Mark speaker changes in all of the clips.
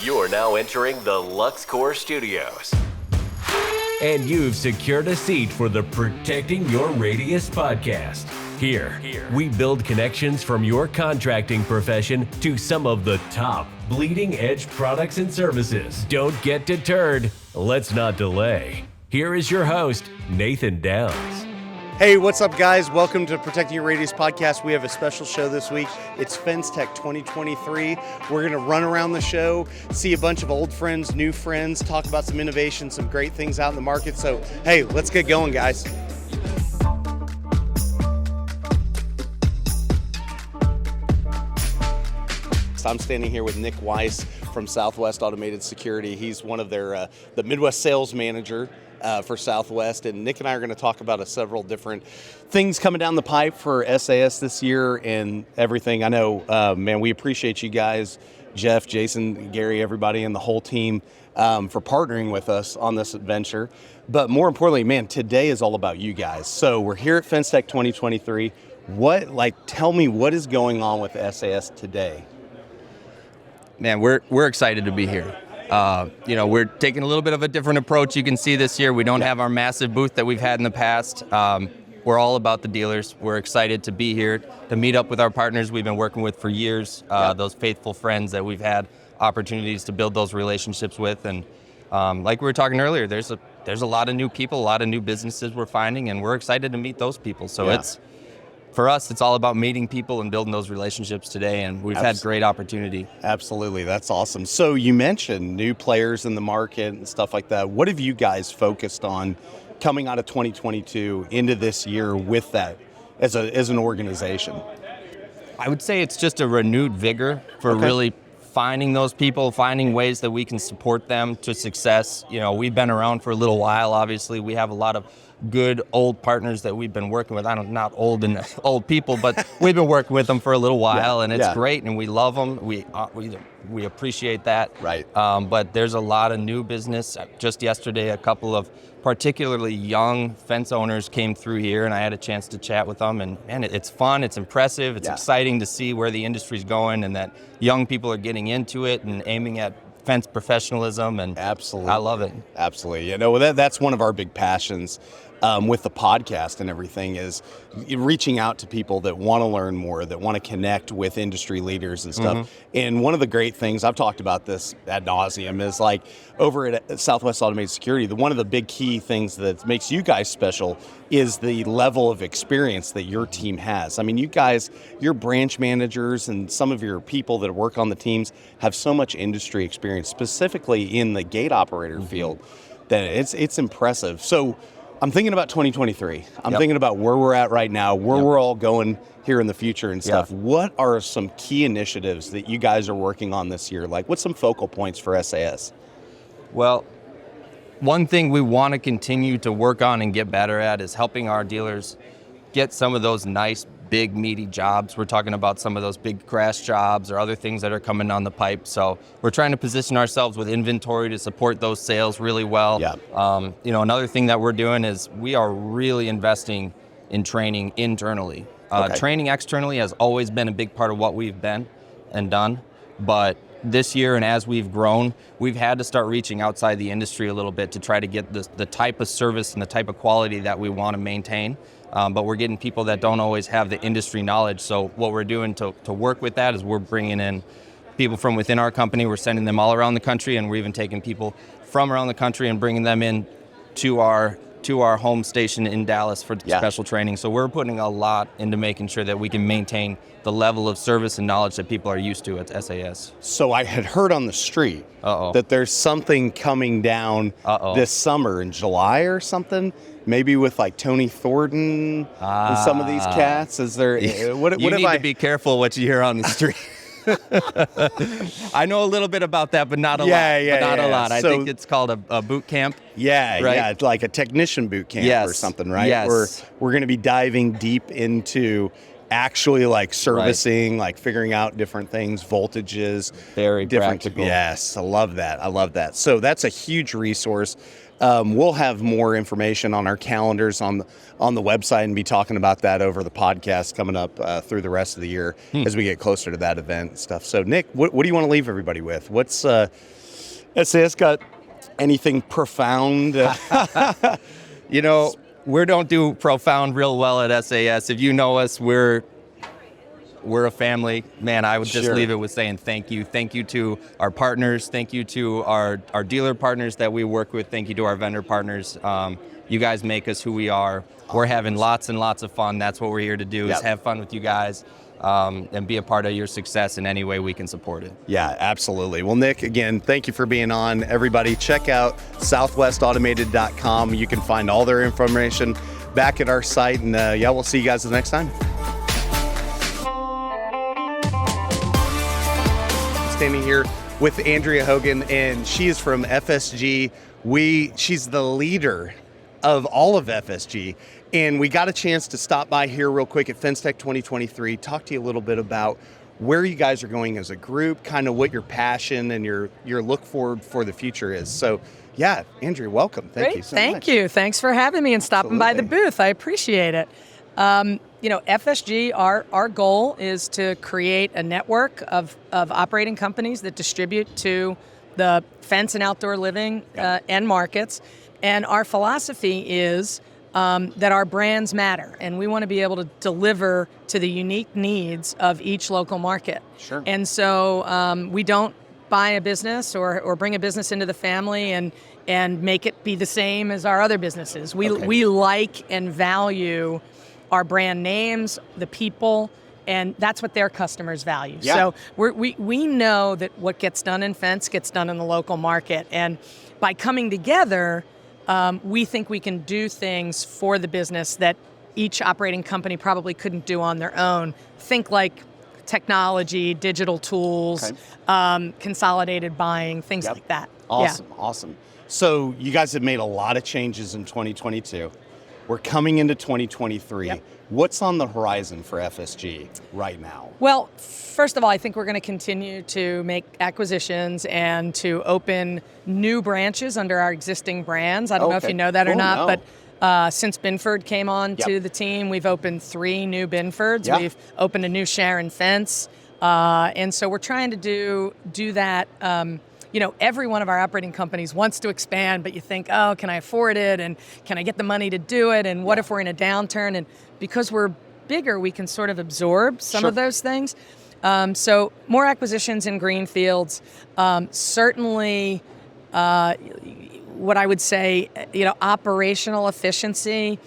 Speaker 1: You are now entering the Luxecore Studios. And you've secured a seat for the Protecting Your Radius podcast. Here, we build connections from your contracting profession to some of the top bleeding edge products and services. Don't get deterred. Let's not delay. Here is your host, Nathan Downs.
Speaker 2: Hey, what's up, guys? Welcome to Protecting Your Radius podcast. We have a special show this week. It's FenceTech 2023. We're going to run around the show, see a bunch of old friends, new friends, talk about some innovation, some great things out in the market. So, hey, let's get going, guys. I'm standing here with Nick Weiss from Southwest Automated Security. He's one of their the Midwest sales manager for Southwest, and Nick and I are going to talk about several different things coming down the pipe for SAS this year and everything. I know, man, we appreciate you guys, Jeff, Jason, Gary, everybody, and the whole team for partnering with us on this adventure. But more importantly, man, today is all about you guys. So we're here at FenceTech 2023. Tell me what is going on with SAS today?
Speaker 3: Man, we're excited to be here. We're taking a little bit of a different approach. You can see this year we don't have our massive booth that we've had in the past. We're all about the dealers. We're excited to be here to meet up with our partners we've been working with for years, those faithful friends that we've had opportunities to build those relationships with. And like we were talking earlier, there's a lot of new people, a lot of new businesses we're finding, and we're excited to meet those people. So for us, it's all about meeting people and building those relationships today, and we've had great opportunity.
Speaker 2: Absolutely, that's awesome. So you mentioned new players in the market and stuff like that. What have you guys focused on coming out of 2022 into this year with that as an organization?
Speaker 3: I would say it's just a renewed vigor for really finding those people, finding ways that we can support them to success. You know, we've been around for a little while, obviously. We have a lot of good old partners that we've been working with. Not old people, but we've been working with them for a little while, and it's great, and we love them. We appreciate that.
Speaker 2: Right.
Speaker 3: But there's a lot of new business. Just yesterday, a couple of particularly young fence owners came through here, and I had a chance to chat with them, and it's fun, it's impressive, it's exciting to see where the industry's going and that young people are getting into it and aiming at fence professionalism, and
Speaker 2: absolutely,
Speaker 3: I love it.
Speaker 2: Absolutely. That's one of our big passions with the podcast and everything is reaching out to people that want to learn more, that want to connect with industry leaders and stuff. Mm-hmm. And one of the great things, I've talked about this ad nauseum, is like over at Southwest Automated Security, one of the big key things that makes you guys special is the level of experience that your team has. I mean, you guys, your branch managers and some of your people that work on the teams have so much industry experience, specifically in the gate operator field, that it's impressive. So I'm thinking about 2023. I'm thinking about where we're at right now, where we're all going here in the future and stuff. What are some key initiatives that you guys are working on this year? Like, what's some focal points for SAS?
Speaker 3: Well, one thing we want to continue to work on and get better at is helping our dealers get some of those nice, big, meaty jobs. We're talking about some of those big crash jobs or other things that are coming down the pipe. So we're trying to position ourselves with inventory to support those sales really well. Yeah. Another thing that we're doing is we are really investing in training internally. Training externally has always been a big part of what we've been and done. But this year, and as we've grown, we've had to start reaching outside the industry a little bit to try to get the type of service and the type of quality that we want to maintain. But we're getting people that don't always have the industry knowledge. So what we're doing to work with that is we're bringing in people from within our company. We're sending them all around the country, and we're even taking people from around the country and bringing them in to our home station in Dallas for special training. So we're putting a lot into making sure that we can maintain the level of service and knowledge that people are used to at SAS.
Speaker 2: So I had heard on the street that there's something coming down this summer in July or something, maybe with like Tony Thornton and some of these cats. Is there?
Speaker 3: You need to be careful what you hear on the street. I know a little bit about that, but not a lot. I think it's called a boot camp.
Speaker 2: It's like a technician boot camp or something, right?
Speaker 3: Yes.
Speaker 2: We're going to be diving deep into actually like servicing, like figuring out different things, voltages.
Speaker 3: Very
Speaker 2: different,
Speaker 3: practical.
Speaker 2: Yes, I love that. So that's a huge resource. We'll have more information on our calendars on the website and be talking about that over the podcast coming up through the rest of the year as we get closer to that event and stuff. So Nick, what do you want to leave everybody with? What's SAS got anything profound?
Speaker 3: You know, we don't do profound real well at SAS. If you know us, we're a family. Man, I would just leave it with saying thank you. Thank you to our partners. Thank you to our dealer partners that we work with. Thank you to our vendor partners. You guys make us who we are. We're having lots and lots of fun. That's what we're here to do, is have fun with you guys and be a part of your success in any way we can support it.
Speaker 2: Yeah, absolutely. Well, Nick, again, thank you for being on. Everybody, check out southwestautomated.com. You can find all their information back at our site. And we'll see you guys the next time. Standing here with Andrea Hogan, and she is from FSG. She's the leader of all of FSG, and we got a chance to stop by here real quick at FenceTech 2023, talk to you a little bit about where you guys are going as a group, kind of what your passion and your look forward for the future is. So, yeah, Andrea, welcome. Thank you so much.
Speaker 4: Thank you. Thanks for having me and stopping by the booth. I appreciate it. FSG, our goal is to create a network of operating companies that distribute to the fence and outdoor living end markets. And our philosophy is that our brands matter, and we want to be able to deliver to the unique needs of each local market.
Speaker 2: Sure.
Speaker 4: And so we don't buy a business or bring a business into the family and make it be the same as our other businesses. We like and value our brand names, the people, and that's what their customers value.
Speaker 2: Yeah.
Speaker 4: So we know that what gets done in fence gets done in the local market. And by coming together, we think we can do things for the business that each operating company probably couldn't do on their own. Think like technology, digital tools, consolidated buying, things like that.
Speaker 2: Awesome. So you guys have made a lot of changes in 2022. We're coming into 2023.
Speaker 4: Yep.
Speaker 2: What's on the horizon for FSG right now?
Speaker 4: Well, first of all, I think we're going to continue to make acquisitions and to open new branches under our existing brands. I don't know if you know that or not, but since Binford came on to the team, we've opened 3 new Binfords.
Speaker 2: Yep.
Speaker 4: We've opened a new Sharon Fence. And so we're trying to do that. Every one of our operating companies wants to expand, but you think, oh, can I afford it? And can I get the money to do it? And what if we're in a downturn? And because we're bigger, we can sort of absorb some of those things. So more acquisitions in greenfields. Certainly, what I would say, operational efficiency.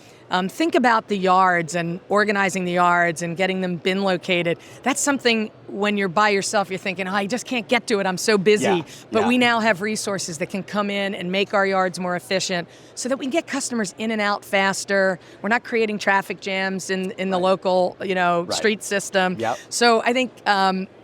Speaker 4: Think about the yards and organizing the yards and getting them bin located. That's something when you're by yourself, you're thinking, I just can't get to it. I'm so busy. But we now have resources that can come in and make our yards more efficient so that we can get customers in and out faster. We're not creating traffic jams in the local, street system.
Speaker 2: Yep.
Speaker 4: So I think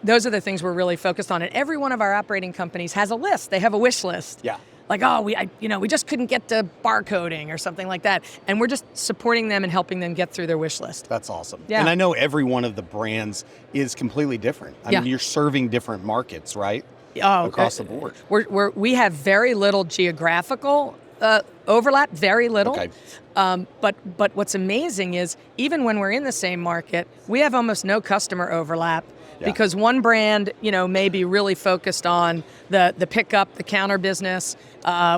Speaker 4: those are the things we're really focused on. And every one of our operating companies has a list. They have a wish list.
Speaker 2: Yeah.
Speaker 4: Like, we just couldn't get to barcoding or something like that. And we're just supporting them and helping them get through their wish list.
Speaker 2: That's awesome.
Speaker 4: Yeah.
Speaker 2: And I know every one of the brands is completely different. I mean, you're serving different markets, right? Across the board.
Speaker 4: We have very little geographical overlap, very little.
Speaker 2: Okay.
Speaker 4: But what's amazing is even when we're in the same market, we have almost no customer overlap. Because one brand, may be really focused on the pickup, the counter business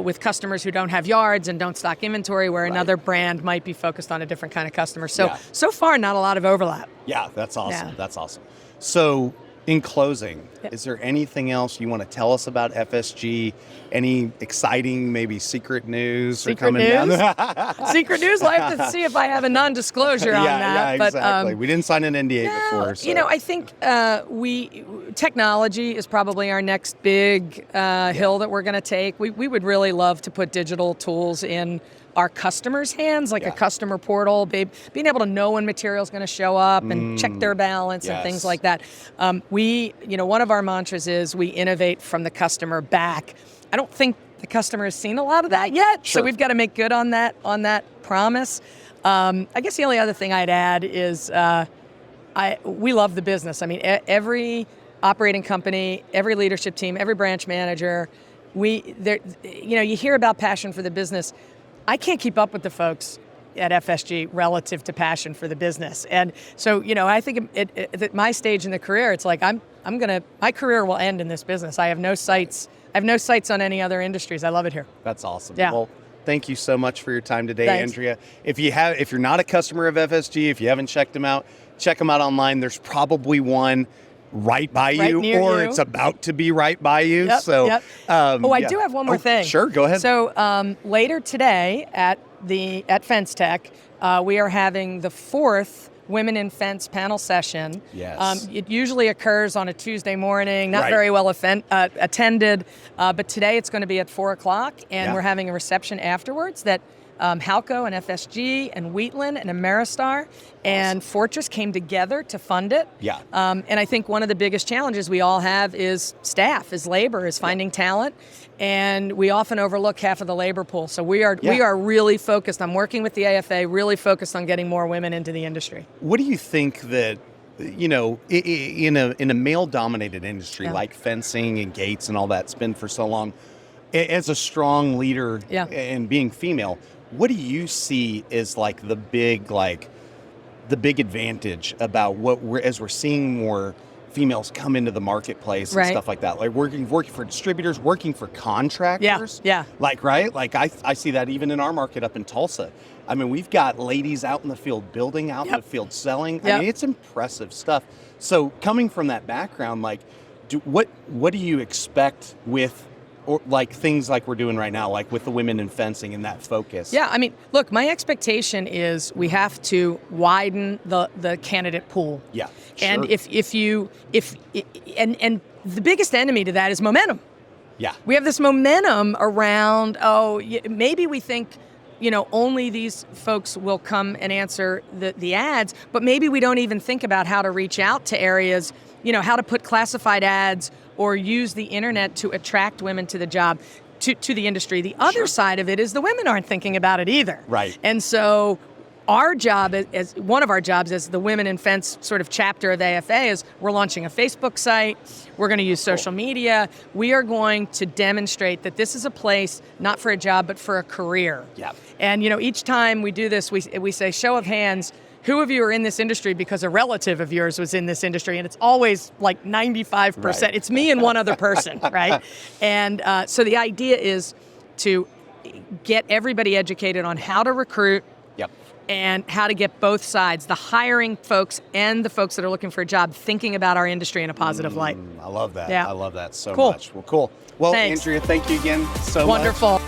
Speaker 4: with customers who don't have yards and don't stock inventory, where another brand might be focused on a different kind of customer. So far, not a lot of overlap.
Speaker 2: Yeah, that's awesome.
Speaker 4: Yeah.
Speaker 2: That's awesome. So in closing, is there anything else you want to tell us about FSG? Any exciting, maybe secret news
Speaker 4: Secret news?
Speaker 2: down?
Speaker 4: Secret news? Well, I have to see if I have a non-disclosure on that.
Speaker 2: Yeah, exactly. We didn't sign an NDA before. So.
Speaker 4: I think technology is probably our next big hill that we're going to take. We would really love to put digital tools in our customers' hands, like a customer portal, being able to know when material is going to show up and check their balance and things like that. One of our mantras is we innovate from the customer back. I don't think the customer has seen a lot of that yet, so we've got to make good on that promise. I guess the only other thing I'd add is we love the business. I mean, every operating company, every leadership team, every branch manager, you hear about passion for the business. I can't keep up with the folks at FSG relative to passion for the business. And so, I think at my stage in the career, it's like my career will end in this business. I have no sights on any other industries. I love it here.
Speaker 2: That's awesome.
Speaker 4: Yeah.
Speaker 2: Well, thank you so much for your time today,
Speaker 4: Thanks.
Speaker 2: Andrea. If you're not a customer of FSG, if you haven't checked them out, check them out online. There's probably one right by you, or
Speaker 4: you.
Speaker 2: It's about to be right by you.
Speaker 4: Yep,
Speaker 2: So,
Speaker 4: yep. I do have one more thing.
Speaker 2: Sure, go ahead.
Speaker 4: So later today at FenceTech, we are having the 4th Women in Fence panel session.
Speaker 2: Yes.
Speaker 4: It usually occurs on a Tuesday morning, not
Speaker 2: Right.
Speaker 4: very well attended, but today it's going to be at 4 o'clock, and
Speaker 2: Yeah.
Speaker 4: we're having a reception afterwards that Halco and FSG and Wheatland and Ameristar and Fortress came together to fund it.
Speaker 2: Yeah.
Speaker 4: And I think one of the biggest challenges we all have is staff, is labor, is finding talent. And we often overlook half of the labor pool. So we are really focused. I'm working with the AFA, really focused on getting more women into the industry.
Speaker 2: What do you think that, in a male-dominated industry like fencing and gates and all that's been for so long, as a strong leader and being female, what do you see as like the big advantage about as we're seeing more females come into the marketplace and stuff like that, like working for distributors, working for contractors?
Speaker 4: Yeah.
Speaker 2: Right? Like I see that even in our market up in Tulsa. I mean, we've got ladies out in the field building, out in the field selling. I mean, it's impressive stuff. So coming from that background, like, what do you expect with, or like things like we're doing right now, like with the women in fencing and that focus?
Speaker 4: Yeah, I mean, look, my expectation is we have to widen the candidate pool.
Speaker 2: Yeah.
Speaker 4: And
Speaker 2: sure.
Speaker 4: and the biggest enemy to that is momentum.
Speaker 2: Yeah.
Speaker 4: We have this momentum around, maybe we think, only these folks will come and answer the ads, but maybe we don't even think about how to reach out to areas, how to put classified ads or use the internet to attract women to the job, to the industry. The other side of it is the women aren't thinking about it either.
Speaker 2: Right.
Speaker 4: And so our job, as one of our jobs as the Women in Fence sort of chapter of the AFA, is we're launching a Facebook site. We're going to use social media. We are going to demonstrate that this is a place not for a job, but for a career.
Speaker 2: Yeah.
Speaker 4: And each time we do this, we say, show of hands, who of you are in this industry because a relative of yours was in this industry? And it's always like 95%.
Speaker 2: Right.
Speaker 4: It's me and one other person, right? And so the idea is to get everybody educated on how to recruit, and how to get both sides, the hiring folks and the folks that are looking for a job, thinking about our industry in a positive light.
Speaker 2: I love that.
Speaker 4: Yeah.
Speaker 2: I love that so
Speaker 4: Cool.
Speaker 2: much. Well, cool. Well,
Speaker 4: Thanks.
Speaker 2: Andrea, thank you again so
Speaker 4: Wonderful.
Speaker 2: much.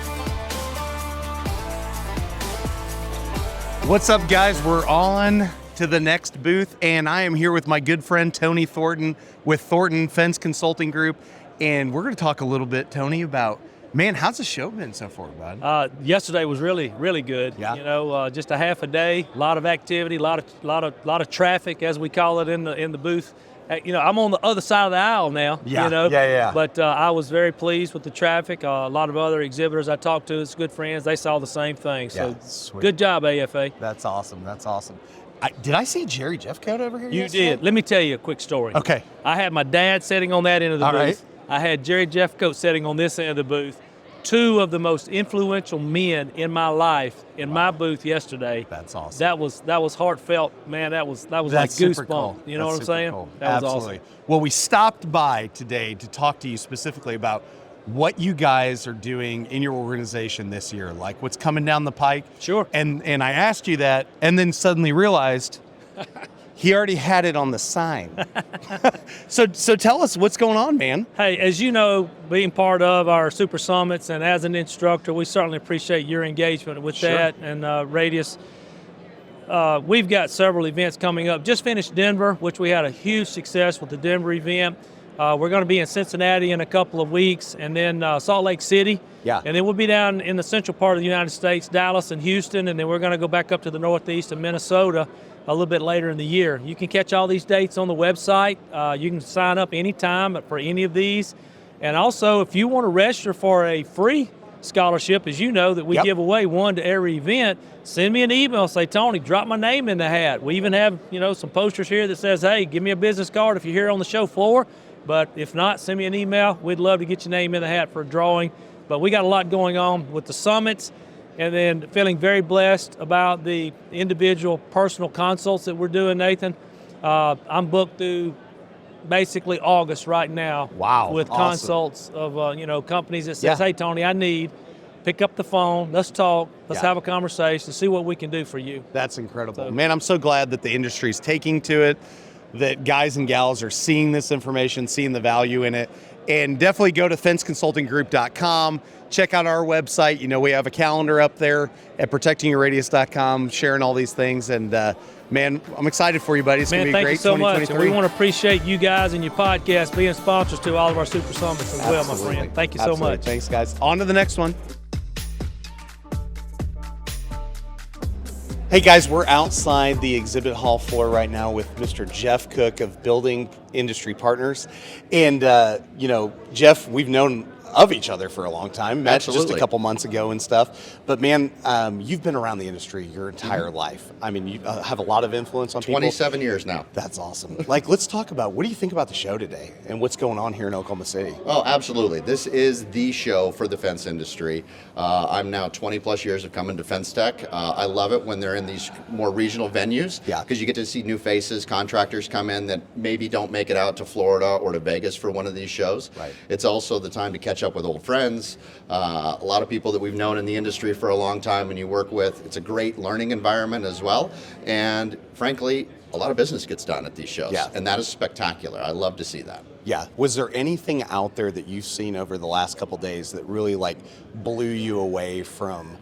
Speaker 2: What's up, guys? We're on to the next booth, and I am here with my good friend Tony Thornton with Thornton Fence Consulting Group, and we're going to talk a little bit, Tony, about, man, how's the show been so far, bud?
Speaker 5: Yesterday was really, really good.
Speaker 2: Yeah.
Speaker 5: Just a half a day, a lot of activity, a lot of traffic, as we call it in the booth. I'm on the other side of the aisle now.
Speaker 2: Yeah.
Speaker 5: But I was very pleased with the traffic. A lot of other exhibitors I talked to, it's good friends, they saw the same thing. So
Speaker 2: sweet.
Speaker 5: Good job, AFA.
Speaker 2: That's awesome. Did I see Jerry Jeffcoat over here?
Speaker 5: You
Speaker 2: yesterday?
Speaker 5: did. Let me tell you a quick story.
Speaker 2: Okay.
Speaker 5: I had my dad sitting on that end of the
Speaker 2: All
Speaker 5: booth.
Speaker 2: right.
Speaker 5: I had Jerry Jeffcoat sitting on this end of the booth. Two of the most influential men in my life in my booth yesterday.
Speaker 2: That's awesome.
Speaker 5: That was heartfelt, man. That was like
Speaker 2: That's super
Speaker 5: goosebump.
Speaker 2: cool.
Speaker 5: You know
Speaker 2: That's
Speaker 5: what I'm
Speaker 2: super
Speaker 5: saying?
Speaker 2: cool.
Speaker 5: That was
Speaker 2: Absolutely.
Speaker 5: awesome.
Speaker 2: Well, we stopped by today to talk to you specifically about what you guys are doing in your organization this year, like what's coming down the pike.
Speaker 5: Sure.
Speaker 2: And I asked you that, and then suddenly realized he already had it on the sign. So tell us what's going on, man.
Speaker 5: Hey, as you know, being part of our Super Summits and as an instructor, we certainly appreciate your engagement with that and Radius. We've got several events coming up. Just finished Denver, which we had a huge success with the Denver event. We're going to be in Cincinnati in a couple of weeks, and then Salt Lake City.
Speaker 2: Yeah.
Speaker 5: And then we'll be down in the central part of the United States, Dallas and Houston, and then we're going to go back up to the northeast of Minnesota a little bit later in the year. You can catch all these dates on the website. You can sign up anytime for any of these. And also, if you want to register for a free scholarship, as you know, that we give away one to every event. Send me an email, say, Tony, drop my name in the hat. We even have, some posters here that says, hey, give me a business card if you're here on the show floor. But if not, send me an email. We'd love to get your name in the hat for a drawing. But we got a lot going on with the summits, and then feeling very blessed about the individual personal consults that we're doing, Nathan. I'm booked through basically August right now.
Speaker 2: Wow,
Speaker 5: with
Speaker 2: awesome.
Speaker 5: Consults of companies that says, hey, Tony, pick up the phone, let's talk, let's have a conversation, see what we can do for you.
Speaker 2: That's incredible. Man, I'm so glad that the industry is taking to it, that guys and gals are seeing this information, seeing the value in it. And definitely go to fenceconsultinggroup.com. Check out our website. We have a calendar up there at protectingyourradius.com, sharing all these things. And man, I'm excited for you, buddy. It's going to be
Speaker 5: thank
Speaker 2: great.
Speaker 5: You so much.
Speaker 2: 2023.
Speaker 5: We want to appreciate you guys and your podcast being sponsors to all of our Super Summits as well, my friend. Thank you so much.
Speaker 2: Thanks, guys. On to the next one. Hey guys, we're outside the exhibit hall floor right now with Mr. Jeff Cook of Building Industry Partners. And, Jeff, we've known of each other for a long time. Met just a couple months ago and stuff. But man, you've been around the industry your entire life. I mean, you have a lot of influence on
Speaker 6: 27 years now.
Speaker 2: That's awesome. Let's talk about, what do you think about the show today and what's going on here in Oklahoma City?
Speaker 6: Oh, absolutely. This is the show for the fence industry. I'm now 20 plus years of coming to FenceTech. I love it when they're in these more regional venues because you get to see new faces, contractors come in that maybe don't make it out to Florida or to Vegas for one of these shows.
Speaker 2: Right.
Speaker 6: It's also the time to catch up with old friends, a lot of people that we've known in the industry for a long time and you work with. It's a great learning environment as well. And frankly, a lot of business gets done at these shows. And that is spectacular. I love to see that.
Speaker 2: Yeah. Was there anything out there that you've seen over the last couple of days that really blew you away from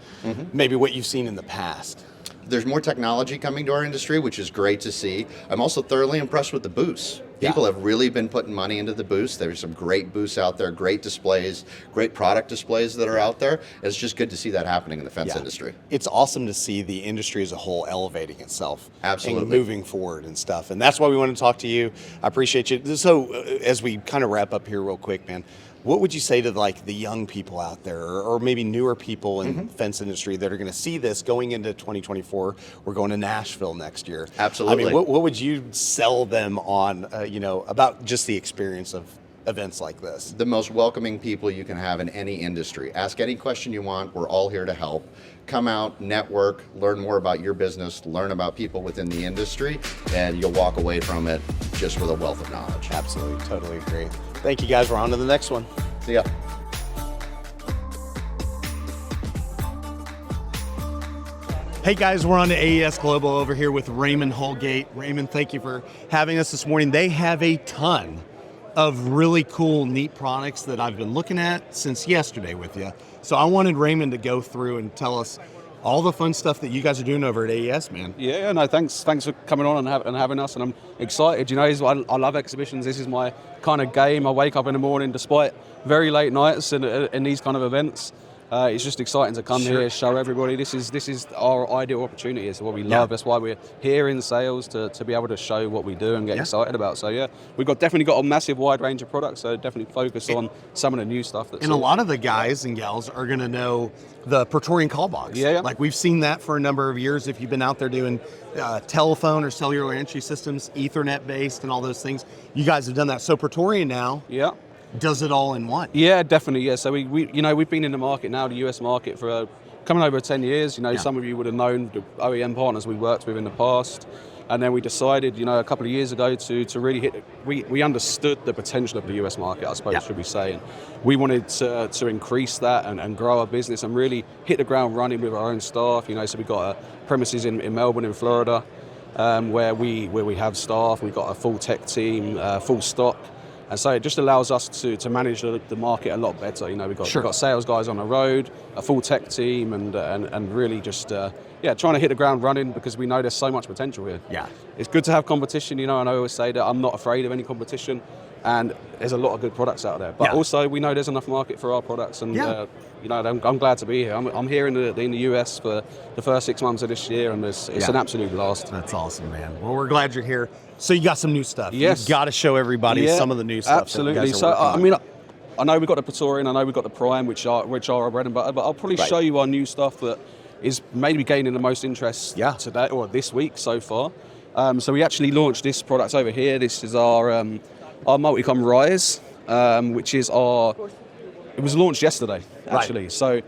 Speaker 2: maybe what you've seen in the past?
Speaker 6: There's more technology coming to our industry, which is great to see. I'm also thoroughly impressed with the booths. People have really been putting money into the booths. There's some great booths out there, great displays, great product displays that are out there. It's just good to see that happening in the fence industry.
Speaker 2: It's awesome to see the industry as a whole elevating itself.
Speaker 6: Absolutely.
Speaker 2: And moving forward and stuff. And that's why we want to talk to you. I appreciate you. So as we kind of wrap up here real quick, man, what would you say to the young people out there or maybe newer people in the fence industry that are going to see this going into 2024? We're going to Nashville next year.
Speaker 6: Absolutely.
Speaker 2: I mean, what would you sell them on, about just the experience of events like this?
Speaker 6: The most welcoming people you can have in any industry. Ask any question you want. We're all here to help. Come out, network, learn more about your business, learn about people within the industry, and you'll walk away from it just with a wealth of knowledge.
Speaker 2: Absolutely. Totally agree. Thank you, guys. We're on to the next one.
Speaker 6: See ya.
Speaker 2: Hey guys, we're on to AES Global over here with Raymond Holgate. Raymond, thank you for having us this morning. They have a ton of really cool, neat products that I've been looking at since yesterday with you. So I wanted Raymond to go through and tell us all the fun stuff that you guys are doing over at AES, man.
Speaker 7: Yeah, no, thanks for coming on and having us, and I'm excited. I love exhibitions. This is my kind of game. I wake up in the morning, despite very late nights in these kind of events. It's just exciting to come here, show everybody. This is our ideal opportunity. It's what we love. That's why we're here in sales, to be able to show what we do and get excited about. So we've definitely got a massive wide range of products. So definitely focus on some of the new stuff.
Speaker 2: And a lot of the guys and gals are going to know the Praetorian call box. We've seen that for a number of years. If you've been out there doing telephone or cellular entry systems, Ethernet based, and all those things, you guys have done that. So Praetorian now. Does it all in one?
Speaker 7: Yeah, definitely. Yeah. So we've been in the market now, the US market, for coming over 10 years. Some of you would have known the OEM partners we worked with in the past, and then we decided, a couple of years ago to really hit. We understood the potential of the US market, I suppose, should we say, and we wanted to increase that and grow our business and really hit the ground running with our own staff. So we got premises in Melbourne, in Florida, where we have staff. We've got a full tech team, full stock. And so it just allows us to manage the market a lot better. We've got sales guys on the road, a full tech team, and really just trying to hit the ground running, because we know there's so much potential here. It's good to have competition, and I always say that I'm not afraid of any competition, and there's a lot of good products out there. But also we know there's enough market for our products, and I'm glad to be here. I'm here in the US for the first 6 months of this year, and it's an absolute blast.
Speaker 2: That's awesome, man. Well, we're glad you're here. So you got some new stuff.
Speaker 7: Yes.
Speaker 2: You've got to show everybody some of the new stuff.
Speaker 7: Absolutely. So I know we've got the Praetorian, I know we've got the Prime, which are our bread and butter, but I'll probably show you our new stuff that is maybe gaining the most interest today or this week so far. So we actually launched this product over here. This is our Multicom Rise, which is it was launched yesterday, actually. So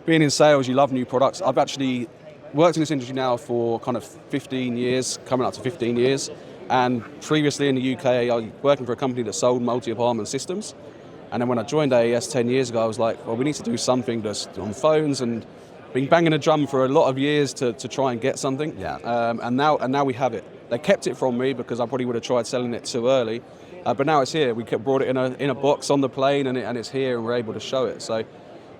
Speaker 7: being in sales, you love new products. I've actually worked in this industry now for kind of 15 years, coming up to 15 years. And previously in the UK, I was working for a company that sold multi-apartment systems. And then when I joined AES 10 years ago, I was like, well, we need to do something that's on phones, and been banging a drum for a lot of years to try and get something. And now we have it. They kept it from me because I probably would have tried selling it too early. But now it's here. We brought it in a box on the plane, and it's here, and we're able to show it. So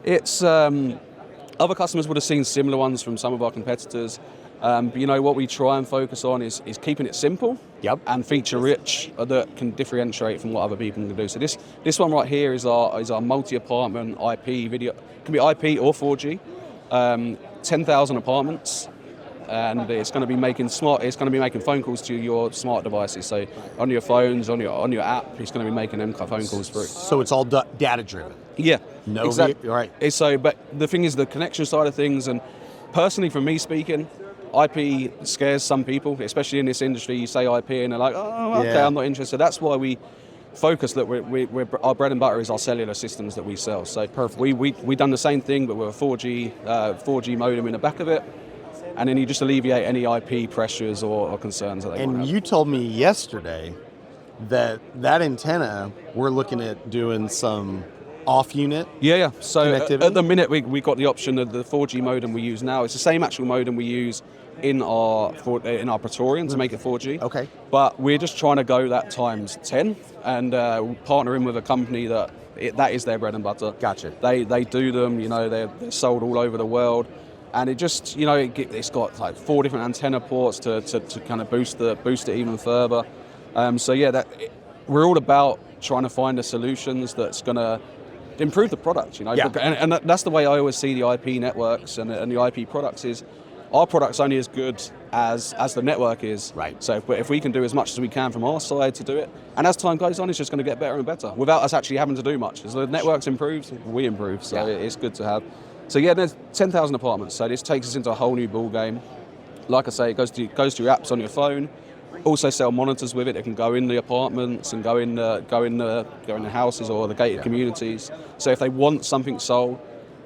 Speaker 7: it's other customers would have seen similar ones from some of our competitors. But you know what we try and focus on is keeping it simple and feature rich that can differentiate from what other people can do. So this one right here is our multi-apartment IP video. It can be IP or 4G. 10,000 apartments, and it's going to be making phone calls to your smart devices. So on your phones, on your app, it's going to be making them phone calls through.
Speaker 2: So it's all data driven.
Speaker 7: Yeah,
Speaker 2: no,
Speaker 7: exactly.
Speaker 2: Right.
Speaker 7: So, but the thing is, the connection side of things, and personally, from me speaking, IP scares some people, especially in this industry. You say IP, and they're like, "Oh, okay, I'm not interested." That's why we focus that we're our bread and butter is our cellular systems that we sell. So perfect. We done the same thing, but with a 4G modem in the back of it, and then you just alleviate any IP pressures or concerns that they
Speaker 2: and
Speaker 7: want to have.
Speaker 2: You told me yesterday that antenna, we're looking at doing some off-unit
Speaker 7: So
Speaker 2: connectivity?
Speaker 7: at the minute we got the option of the 4G modem we use now. It's the same actual modem we use in our Praetorian to make it 4G.
Speaker 2: Okay.
Speaker 7: But we're just trying to go that times 10 and partnering with a company that is their bread and butter.
Speaker 2: Gotcha.
Speaker 7: They do them, they're sold all over the world. And it just, it's got like 4 different antenna ports to kind of boost it even further. We're all about trying to find the solutions that's going to improve the product, And that's the way I always see the IP networks and the IP products is our product's only as good as the network is.
Speaker 2: Right.
Speaker 7: So if we can do as much as we can from our side to do it, and as time goes on, it's just going to get better and better without us actually having to do much. As the network's improved, we improve. So it's good to have. So there's 10,000 apartments. So this takes us into a whole new ball game. Like I say, it goes to your apps on your phone. Also sell monitors with it that can go in the apartments and go in the houses or the gated communities. So if they want something sold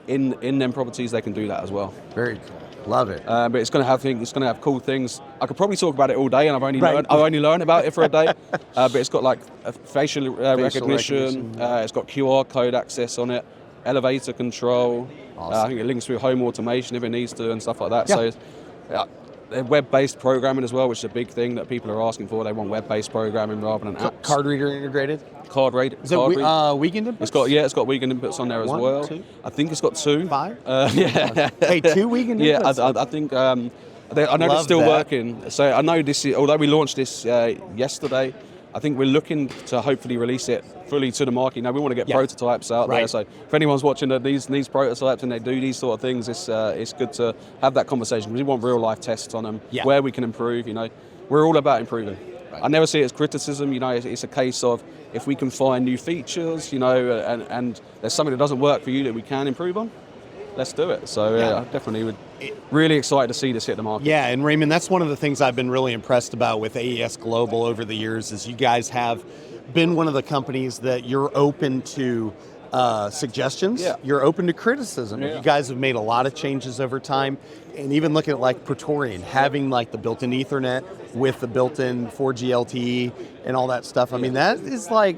Speaker 7: in them properties, they can do that as well.
Speaker 2: Very cool. Love it.
Speaker 7: But it's going to have cool things. I could probably talk about it all day, and I've only learned about it for a day. But it's got like a facial recognition. It's got QR code access on it, elevator control.
Speaker 2: Awesome.
Speaker 7: I think it links through home automation if it needs to and stuff like that.
Speaker 2: Yeah.
Speaker 7: So web-based programming as well, which is a big thing that people are asking for. They want web-based programming rather than apps.
Speaker 2: Card reader integrated?
Speaker 7: Card reader.
Speaker 2: Is it weekend inputs?
Speaker 7: It's got weekend inputs on there as
Speaker 2: 1,
Speaker 7: well.
Speaker 2: 2?
Speaker 7: I think it's got 2.
Speaker 2: 5?
Speaker 7: Yeah.
Speaker 2: Hey, 2 weekend inputs?
Speaker 7: Yeah, I think I know they're still working. So I know this is, although we launched this yesterday, I think we're looking to hopefully release it fully to the market. We want to get prototypes out there. So if anyone's watching these prototypes and they do these sort of things, it's good to have that conversation. We want real life tests on them, where we can improve. We're all about improving. I never see it as criticism. It's a case of if we can find new features, and there's something that doesn't work for you that we can improve on, let's do it. So I definitely would. Really excited to see this hit the market.
Speaker 2: Yeah, and Raymond, that's one of the things I've been really impressed about with AES Global over the years is you guys have been one of the companies that you're open to suggestions. Yeah. You're open to criticism. Yeah. You guys have made a lot of changes over time. And even look at like Praetorian, having like the built-in Ethernet with the built-in 4G LTE and all that stuff. I mean, that is like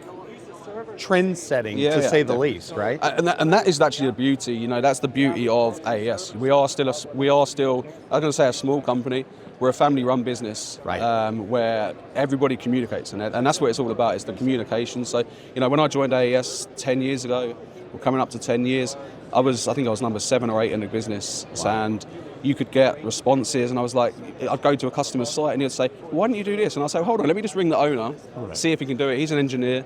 Speaker 2: trend setting to say the least, right?
Speaker 7: And that is actually the beauty. That's the beauty of AES. We are still I'm going to say a small company. We're a family-run business, right? Where everybody communicates, and that's what it's all about. Is the communication. So when I joined AES 10 years ago, we're coming up to 10 years. I think I was number 7 or 8 in the business, and you could get responses, and I was like, I'd go to a customer's site, and he'd say, "Why don't you do this?" And I'd say, "Hold on, let me just ring the owner, see if he can do it." He's an engineer.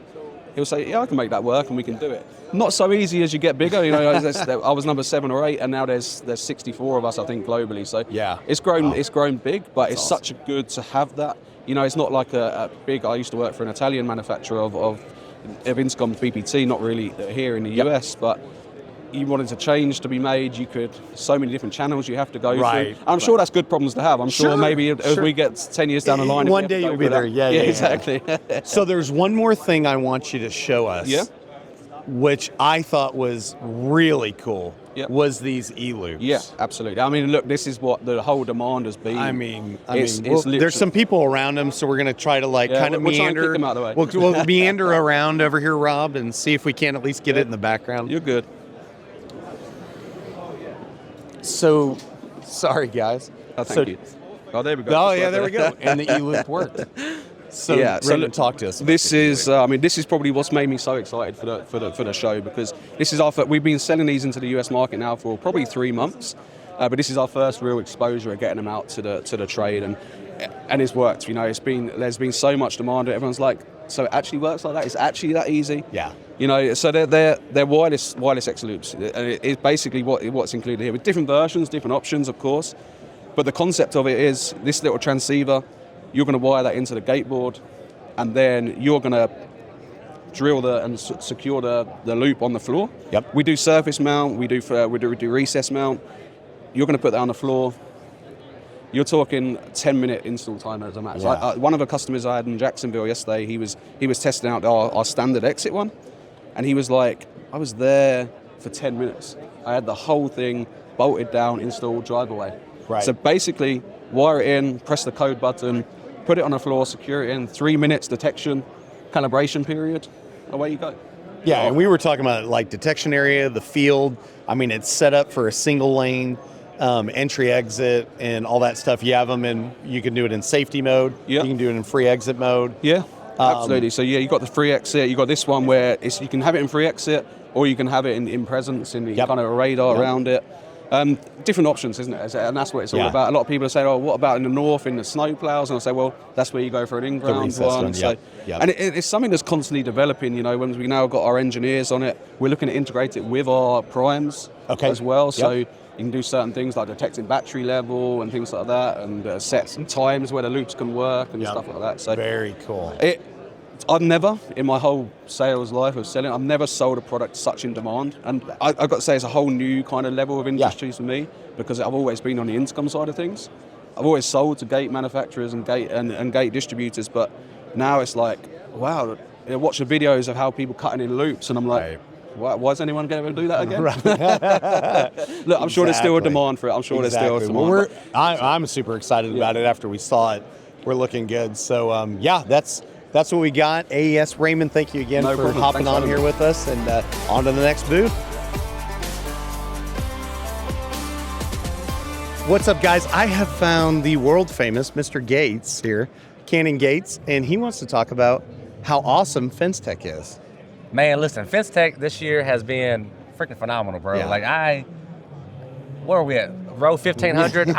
Speaker 7: He'll say, "Yeah, I can make that work, and we can do it." Not so easy as you get bigger. I was number 7 or 8, and now there's 64 of us, I think, globally. So it's grown big, but it's such a good to have that. It's not like a big. I used to work for an Italian manufacturer of of intercom BPT, not really here in the US, but you wanted to change to be made, you could, so many different channels you have to go through. I'm sure that's good problems to have. I'm sure maybe as we get 10 years down the line,
Speaker 2: one day you'll be there. Yeah,
Speaker 7: exactly.
Speaker 2: So there's one more thing I want you to show us.
Speaker 7: Yeah.
Speaker 2: Which I thought was really cool.
Speaker 7: Yep.
Speaker 2: Was these e-loops.
Speaker 7: Yeah, absolutely. I mean, look, this is what the whole demand has been.
Speaker 2: I mean,
Speaker 7: literally,
Speaker 2: there's some people around them, so we're going to try to kind of
Speaker 7: we'll try and
Speaker 2: meander.
Speaker 7: kick them out of the way.
Speaker 2: We'll meander around over here, Rob, and see if we can at least get it in the background.
Speaker 7: You're good.
Speaker 2: So, sorry guys.
Speaker 7: Oh, thank you. Oh, there we go.
Speaker 2: Oh, yeah, there we go. And the e-loop worked. So, Raymond, talk to us.
Speaker 7: This is, this is probably what's made me so excited for the show, because this is we've been selling these into the US market now for probably 3 months, but this is our first real exposure at getting them out to the trade, and it's worked. You know, there's been so much demand. Everyone's like, so it actually works like that? It's actually that easy?
Speaker 2: Yeah.
Speaker 7: You know, so they're wireless X loops, and it's basically what's included here with different versions, different options, of course. But the concept of it is this little transceiver. You're going to wire that into the gate board, and then you're going to drill and secure the loop on the floor.
Speaker 2: Yep.
Speaker 7: We do surface mount, we do recess mount. You're going to put that on the floor. You're talking 10-minute install time as a max.
Speaker 2: Yeah.
Speaker 7: One of the customers I had in Jacksonville yesterday, he was testing out our standard exit one, and he was like, I was there for 10 minutes. I had the whole thing bolted down, installed, drive away.
Speaker 2: Right.
Speaker 7: So basically, wire it in, press the code button, put it on the floor, secure it in, 3 minutes detection, calibration period, away you go.
Speaker 2: Yeah, and we were talking about like detection area, the field. I mean, it's set up for a single lane, entry, exit, and all that stuff. You have them in, you can do it in safety mode.
Speaker 7: Yep.
Speaker 2: You can do it in free exit mode.
Speaker 7: Yeah, absolutely. So you've got the free exit. You've got this one where you can have it in free exit, or you can have it in presence, in kind of a radar around it. Different options, isn't it? And that's what it's all about. A lot of people are saying, oh, what about in the north, in the snow plows? And I say, well, that's where you go for an in-ground one. So, and it's something that's constantly developing, you know, when we now got our engineers on it, we're looking to integrate it with our primes as well. So you can do certain things like detecting battery level and things like that, and set some times where the loops can work and stuff like that. So
Speaker 2: very cool.
Speaker 7: I've never, in my whole sales life of selling, I've never sold a product such in demand. And I've got to say, it's a whole new kind of level of industry for me, because I've always been on the intercom side of things. I've always sold to gate manufacturers and gate distributors, but now it's like, wow, I watch the videos of how people cutting in loops, and I'm like, why is anyone going to do that again? Look, I'm sure there's still a demand for it. I'm sure there's still a demand.
Speaker 2: Well, I'm super excited about it after we saw it. We're looking good. So, that's what we got. AES Raymond, thank you again for hopping on here with us, and on to the next booth. What's up, guys? I have found the world famous Mr. Gates here, Cannon Gates, and he wants to talk about how awesome FenceTech is.
Speaker 8: Man, listen, FenceTech this year has been freaking phenomenal, bro.
Speaker 2: Yeah.
Speaker 8: Like where are we at? Row 1500?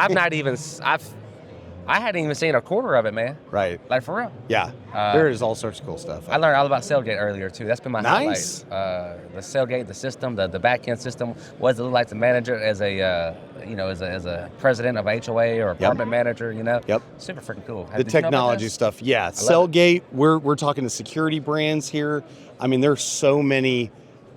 Speaker 8: I hadn't even seen a quarter of it, man.
Speaker 2: Right.
Speaker 8: Like, for real.
Speaker 2: Yeah. There is all sorts of cool stuff.
Speaker 8: I learned all about Sailgate earlier, too. That's been my
Speaker 2: nice.
Speaker 8: highlight. The Sailgate, the system, the back-end system, what does it look like to manage it as a, as a president of a HOA or apartment manager, you know?
Speaker 2: Yep.
Speaker 8: Super freaking cool.
Speaker 2: The technology stuff, yeah. Sailgate, we're talking to security brands here. I mean, there's so many,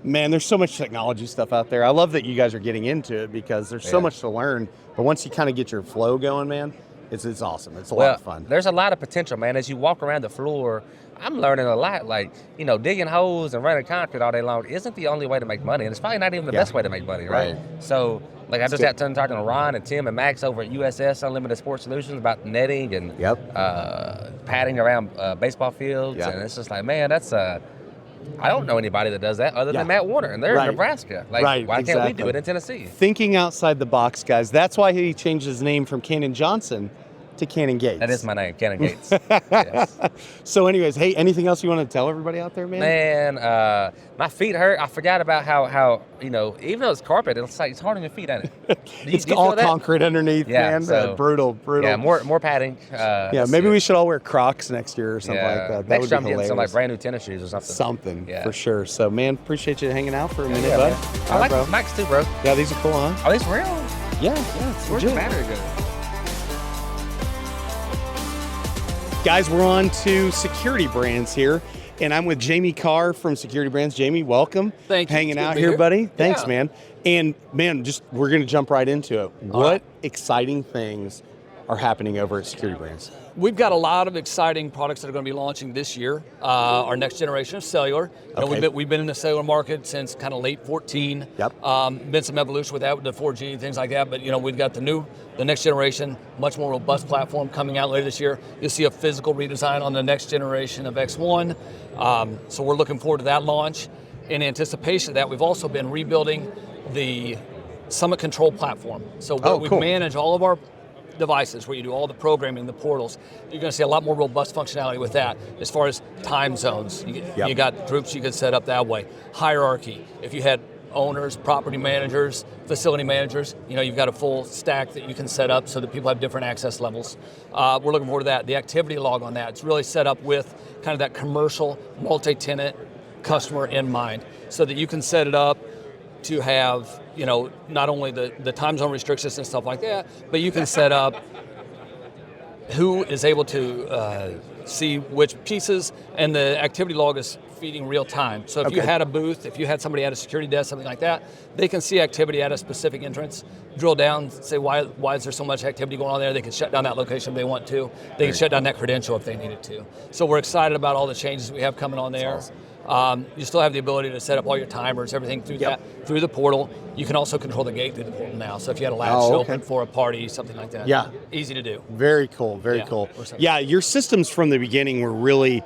Speaker 2: man, there's so much technology stuff out there. I love that you guys are getting into it, because there's so much to learn. But once you kind of get your flow going, man, it's awesome. It's a lot of fun.
Speaker 8: There's a lot of potential, man. As you walk around the floor, I'm learning a lot. Like, digging holes and running concrete all day long isn't the only way to make money, and it's probably not even the best way to make money, right? So, like, I just got done talking to Ron and Tim and Max over at USS Unlimited Sports Solutions about netting and padding around baseball fields, and it's just like, man, that's I don't know anybody that does that other than Matt Warner, and they're in Nebraska. Like, why can't we do it in Tennessee?
Speaker 2: Thinking outside the box, guys. That's why he changed his name from Cannon Johnson to Cannon Gates.
Speaker 8: That is my name, Cannon Gates. Yes.
Speaker 2: So anyways, hey, anything else you want to tell everybody out there, man?
Speaker 8: Man, my feet hurt. I forgot about how even though it's carpet, it's hard on your feet, ain't it?
Speaker 2: It's all concrete underneath, man.
Speaker 8: So,
Speaker 2: brutal.
Speaker 8: Yeah, more padding.
Speaker 2: Maybe we should all wear Crocs next year or something like that.
Speaker 8: Next year I'm getting some like brand new tennis shoes or something.
Speaker 2: For sure. So, man, appreciate you hanging out for a minute, bud.
Speaker 8: I like the Max too, bro.
Speaker 2: Yeah, these are cool, huh?
Speaker 8: Are these real?
Speaker 2: Yeah, it's
Speaker 8: Where's the battery go?
Speaker 2: Guys, we're on to security brands here, and I'm with Jamie Carr from Security Brands. Jamie, welcome.
Speaker 9: Thank you.
Speaker 2: Hanging
Speaker 9: It's good
Speaker 2: out
Speaker 9: to be
Speaker 2: here,
Speaker 9: here.
Speaker 2: buddy. Thanks,
Speaker 9: Yeah.
Speaker 2: man. And man, we're going to jump right into it. What exciting things are happening over at Security Brands?
Speaker 9: We've got a lot of exciting products that are going to be launching this year. Our next generation of cellular. You know, we've been in the cellular market since kind of late 14.
Speaker 2: Yep.
Speaker 9: Been some evolution with that, with the 4G and things like that. But you know, we've got the next generation, much more robust platform coming out later this year. You'll see a physical redesign on the next generation of X1. So we're looking forward to that launch. In anticipation of that, we've also been rebuilding the Summit Control platform. So we manage all of our devices where you do all the programming, the portals. You're going to see a lot more robust functionality with that as far as time zones. You got groups you can set up that way. Hierarchy. If you had owners, property managers, facility managers, you know, you've got a full stack that you can set up so that people have different access levels. We're looking forward to that. The activity log on that, it's really set up with kind of that commercial multi-tenant customer in mind so that you can set it up to have, you know, not only the time zone restrictions and stuff like that, but you can set up who is able to see which pieces, and the activity log is feeding real time. So if you had a booth, if you had somebody at a security desk, something like that, they can see activity at a specific entrance, drill down, say why is there so much activity going on there? They can shut down that location if they want to. They can shut down that credential if they needed to. So we're excited about all the changes we have coming on there. You still have the ability to set up all your timers, everything through through the portal. You can also control the gate through the portal now. So if you had a latch open for a party, something like that, easy to do.
Speaker 2: Very cool, very cool. Yeah, your systems from the beginning were really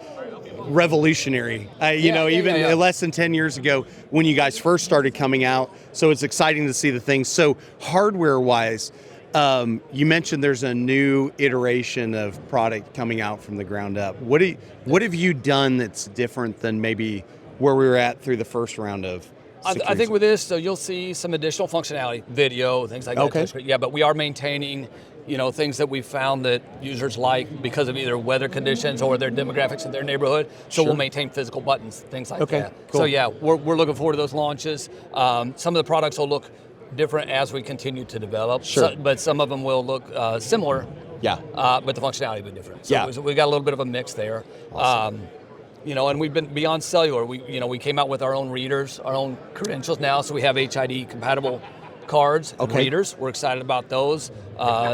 Speaker 2: revolutionary. Even less than 10 years ago when you guys first started coming out. So it's exciting to see the things. So hardware-wise, you mentioned there's a new iteration of product coming out from the ground up. What have you done that's different than maybe where we were at through the first round of security?
Speaker 9: I think with this, so you'll see some additional functionality, video, things like that. Okay. Yeah, but we are maintaining, you know, things that we found that users like because of either weather conditions or their demographics in their neighborhood. So we'll maintain physical buttons, things like that. Cool. So yeah, we're looking forward to those launches. Some of the products will look different as we continue to develop, but some of them will look similar. But the functionality will be different. So we got a little bit of a mix there. Awesome. You know, and we've been beyond cellular. We came out with our own readers, our own credentials now, so we have HID compatible cards and readers. We're excited about those.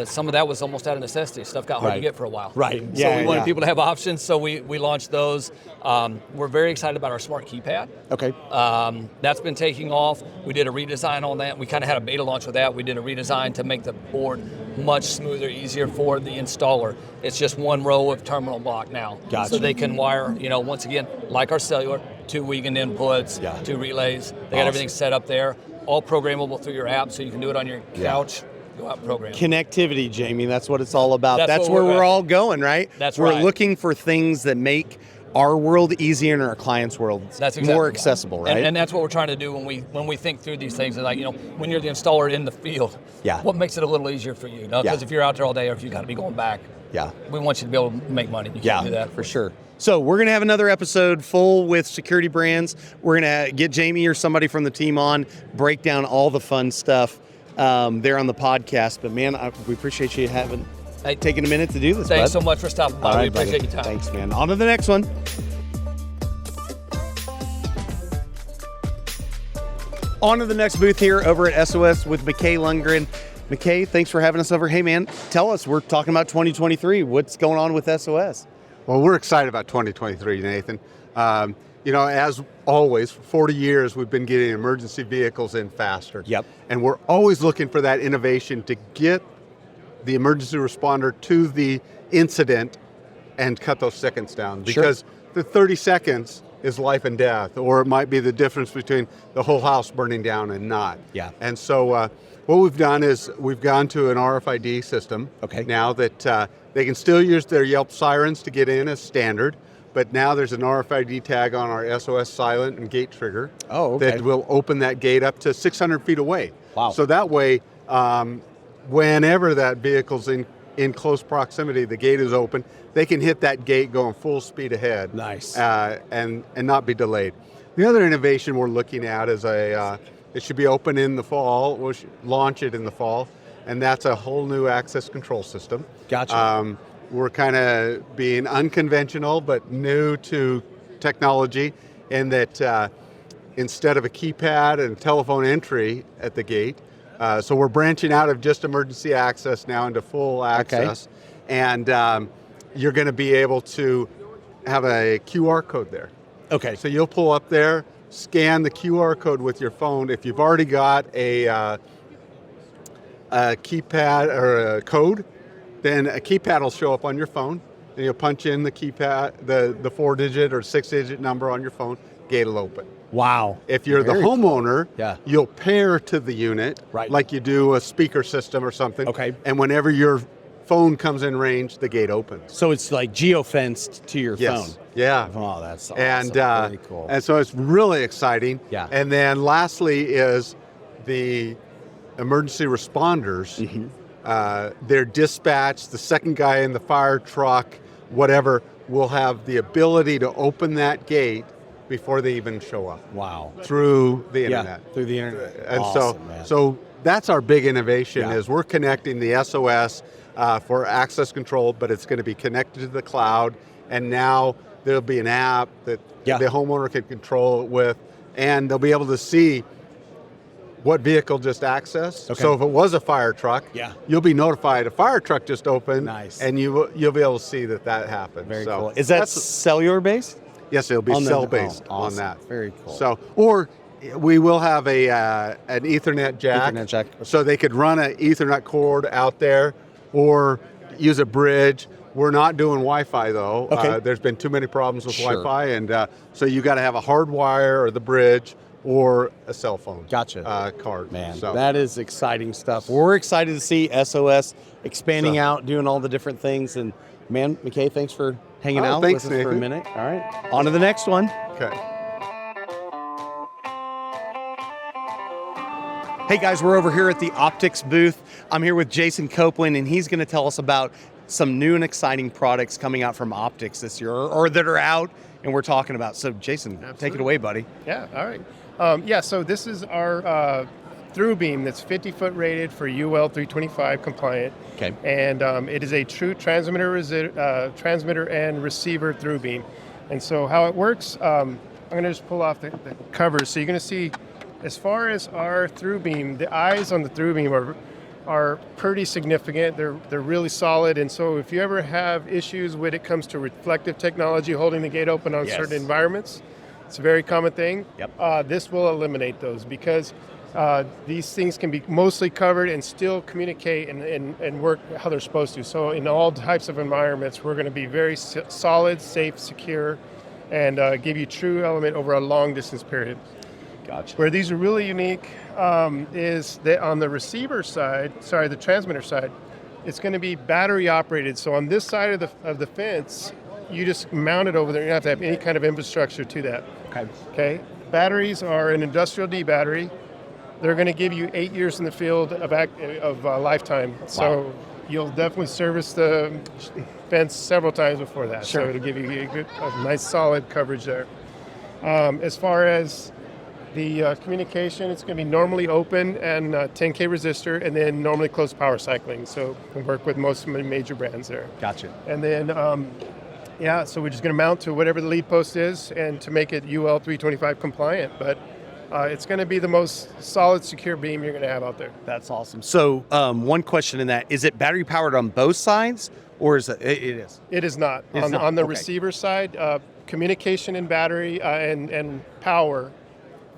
Speaker 9: Some of that was almost out of necessity. Stuff got hard to get for a while. So we wanted people to have options, so we launched those. We're very excited about our smart keypad. That's been taking off. We did a redesign on that. We kind of had a beta launch with that. We did a redesign to make the board much smoother, easier for the installer. It's just one row of terminal block now. So they can wire, you know, once again, like our cellular, 2 Wiegand inputs, 2 relays. They got everything set up there. All programmable through your app, so you can do it on your couch, go out and program.
Speaker 2: Connectivity, Jamie, that's what it's all about. That's where we're all going, right? We're looking for things that make our world easier and our clients' world more accessible, right?
Speaker 9: And that's what we're trying to do when we think through these things. Like, you know, when you're the installer in the field, what makes it a little easier for you? Because if you're out there all day or if you got to be going back, we want you to be able to make money. You can't do that.
Speaker 2: For sure. So we're going to have another episode full with Security Brands. We're going to get Jamie or somebody from the team on, break down all the fun stuff there on the podcast. But man, we appreciate you taking a minute to do this.
Speaker 9: Thanks so much for stopping by. We appreciate your time.
Speaker 2: Thanks, man. On to the next one. On to the next booth here over at SOS with McKay Lundgren. McKay, thanks for having us over. Hey, man, tell us, we're talking about 2023. What's going on with SOS?
Speaker 10: Well, we're excited about 2023, Nathan. You know, as always, for 40 years, we've been getting emergency vehicles in faster. And we're always looking for that innovation to get the emergency responder to the incident and cut those seconds down. Because the 30 seconds is life and death, or it might be the difference between the whole house burning down and not. And so what we've done is we've gone to an RFID system now that they can still use their Yelp sirens to get in as standard, but now there's an RFID tag on our SOS silent and gate trigger that will open that gate up to 600 feet away. So that way, whenever that vehicle's in close proximity, the gate is open, they can hit that gate going full speed ahead. And not be delayed. The other innovation we're looking at is it should be open in the fall. We'll launch it in the fall, and that's a whole new access control system.
Speaker 2: Gotcha.
Speaker 10: We're kind of being unconventional, but new to technology in that instead of a keypad and telephone entry at the gate, so we're branching out of just emergency access now into full access. And you're going to be able to have a QR code there.
Speaker 2: Okay.
Speaker 10: So you'll pull up there, scan the QR code with your phone. If you've already got a keypad or a code, then a keypad will show up on your phone, and you'll punch in the keypad, the 4-digit or 6-digit number on your phone, gate will open.
Speaker 2: Wow.
Speaker 10: If you're the homeowner, you'll pair to the unit,
Speaker 2: right,
Speaker 10: like you do a speaker system or something.
Speaker 2: Okay.
Speaker 10: And whenever your phone comes in range, the gate opens.
Speaker 2: So it's like geofenced to your phone.
Speaker 10: Yeah.
Speaker 2: Oh, that's awesome.
Speaker 10: And,
Speaker 2: very cool.
Speaker 10: And so it's really exciting.
Speaker 2: Yeah.
Speaker 10: And then lastly is the emergency responders. Their dispatch, the second guy in the fire truck, whatever, will have the ability to open that gate before they even show up.
Speaker 2: Wow.
Speaker 10: Through the internet.
Speaker 2: Yeah, through the internet.
Speaker 10: And
Speaker 2: awesome, man.
Speaker 10: so that's our big innovation is we're connecting the SOS for access control, but it's going to be connected to the cloud. And now there'll be an app that the homeowner can control it with, and they'll be able to see what vehicle just accessed.
Speaker 2: Okay.
Speaker 10: So if it was a fire truck, you'll be notified a fire truck just opened.
Speaker 2: Nice.
Speaker 10: And you'll be able to see that happened.
Speaker 2: Very
Speaker 10: so
Speaker 2: cool. Is that cellular based?
Speaker 10: Yes, it'll be cell based
Speaker 2: awesome.
Speaker 10: on that.
Speaker 2: Very cool.
Speaker 10: So, or we will have an Ethernet jack.
Speaker 2: Ethernet jack.
Speaker 10: So they could run an Ethernet cord out there, or use a bridge. We're not doing Wi-Fi though.
Speaker 2: Okay.
Speaker 10: There's been too many problems with
Speaker 2: Sure.
Speaker 10: Wi-Fi, and so you got to have a hard wire or the bridge or a cell phone. Card.
Speaker 2: Man,
Speaker 10: so.
Speaker 2: that is exciting stuff. We're excited to see SOS expanding out, doing all the different things. And man, McKay, thanks for hanging out
Speaker 10: thanks,
Speaker 2: with us for a
Speaker 10: Nathan.
Speaker 2: minute. All right, on to the next one.
Speaker 10: Okay.
Speaker 2: Hey guys, we're over here at the optics booth. I'm here with Jason Copeland, and he's going to tell us about some new and exciting products coming out from optics this year, or that are out and we're talking about. So Jason, take it away, buddy.
Speaker 11: Yeah, all right. So this is our through beam that's 50-foot rated for UL 325 compliant.
Speaker 2: Okay.
Speaker 11: And it is a true transmitter and receiver through beam. And so how it works, I'm going to just pull off the covers. So you're going to see, as far as our through beam, the eyes on the through beam are pretty significant. They're really solid. And so if you ever have issues when it comes to reflective technology holding the gate open on certain environments, it's a very common thing.
Speaker 2: Yep.
Speaker 11: This will eliminate those, because these things can be mostly covered and still communicate and work how they're supposed to. So in all types of environments, we're going to be very solid, safe, secure, and give you true element over a long distance period.
Speaker 2: Gotcha.
Speaker 11: Where these are really unique is that on the receiver side, the transmitter side, it's going to be battery operated. So on this side of the fence, you just mount it over there. You don't have to have any kind of infrastructure to that. Okay. Batteries are an industrial D battery. They're going to give you 8 years in the field of lifetime. Wow. So you'll definitely service the fence several times before that.
Speaker 2: Sure.
Speaker 11: So it'll give you a nice solid coverage there. As far as the communication, it's going to be normally open and 10K resistor, and then normally closed power cycling. So we work with most of the major brands there.
Speaker 2: Gotcha.
Speaker 11: And then, so we're just going to mount to whatever the lead post is, and to make it UL 325 compliant. But it's going to be the most solid, secure beam you're going to have out there.
Speaker 2: That's awesome. So one question in that, is it battery powered on both sides, or is it? It is.
Speaker 11: It is not.
Speaker 2: It's not.
Speaker 11: On the
Speaker 2: Okay.
Speaker 11: receiver side, communication and battery and power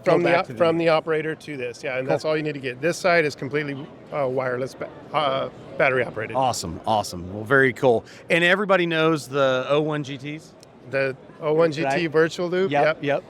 Speaker 11: from the operator to this, and that's all you need to get. This side is completely wireless, battery operated.
Speaker 2: Awesome. Well, very cool. And everybody knows the O1 GTs?
Speaker 11: The O1 GT virtual loop.
Speaker 2: Yep.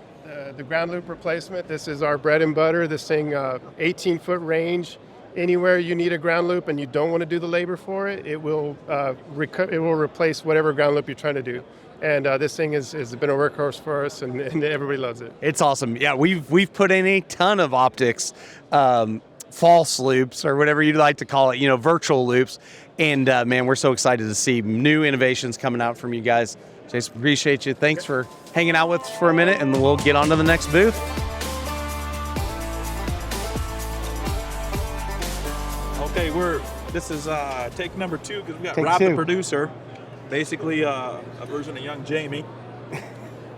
Speaker 11: The ground loop replacement. This is our bread and butter. This thing, 18-foot range. Anywhere you need a ground loop and you don't want to do the labor for it, it will replace whatever ground loop you're trying to do. And this thing has been a workhorse for us, and everybody loves it.
Speaker 2: It's awesome. Yeah, we've put in a ton of optics, false loops, or whatever you'd like to call it, virtual loops. And man, we're so excited to see new innovations coming out from you guys. Jason, appreciate you. Thanks for hanging out with us for a minute, and we'll get on to the next booth.
Speaker 12: Okay, this is take number 2, because we got
Speaker 2: Take
Speaker 12: Rob
Speaker 2: two.
Speaker 12: the producer, basically a version of young Jamie.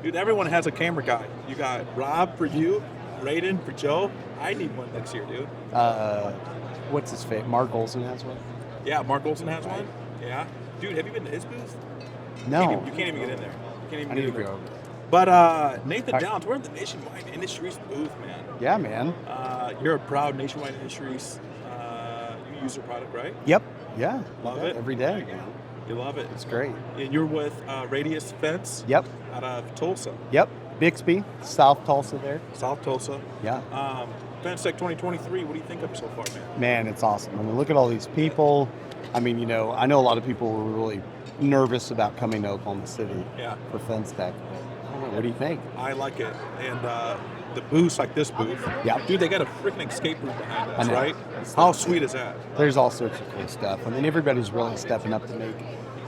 Speaker 12: Dude, everyone has a camera guy. You got Rob for you, Raiden for Joe. I need one next year, dude.
Speaker 2: What's his face? Mark Olson has one.
Speaker 12: Yeah, Mark Olson has one. Yeah. Dude, have you been to his booth?
Speaker 2: No.
Speaker 12: You can't even get in there. You can't even
Speaker 2: I
Speaker 12: get
Speaker 2: need
Speaker 12: in
Speaker 2: to
Speaker 12: there.
Speaker 2: go.
Speaker 12: But Nathan Downs, we're in the Nationwide Industries booth, man.
Speaker 2: Yeah, man.
Speaker 12: You're a proud Nationwide Industries. You use their product, right?
Speaker 2: Yep. Yeah.
Speaker 12: Love it.
Speaker 2: Every day.
Speaker 12: You love it.
Speaker 2: It's great.
Speaker 12: And you're with Radius Fence?
Speaker 2: Yep.
Speaker 12: Out of Tulsa.
Speaker 2: Yep. Bixby, South Tulsa there.
Speaker 12: South Tulsa.
Speaker 2: Yeah.
Speaker 12: FenceTech 2023, what do you think of it so far, man?
Speaker 2: Man, it's awesome. I mean, look at all these people. I mean, I know a lot of people were really nervous about coming to Oklahoma City for FenceTech. What do you think?
Speaker 12: I like it. And the booths like this booth, dude, they got a freaking escape room behind us, right? How sweet is that?
Speaker 2: There's all sorts of cool stuff. I mean, everybody's really stepping up to make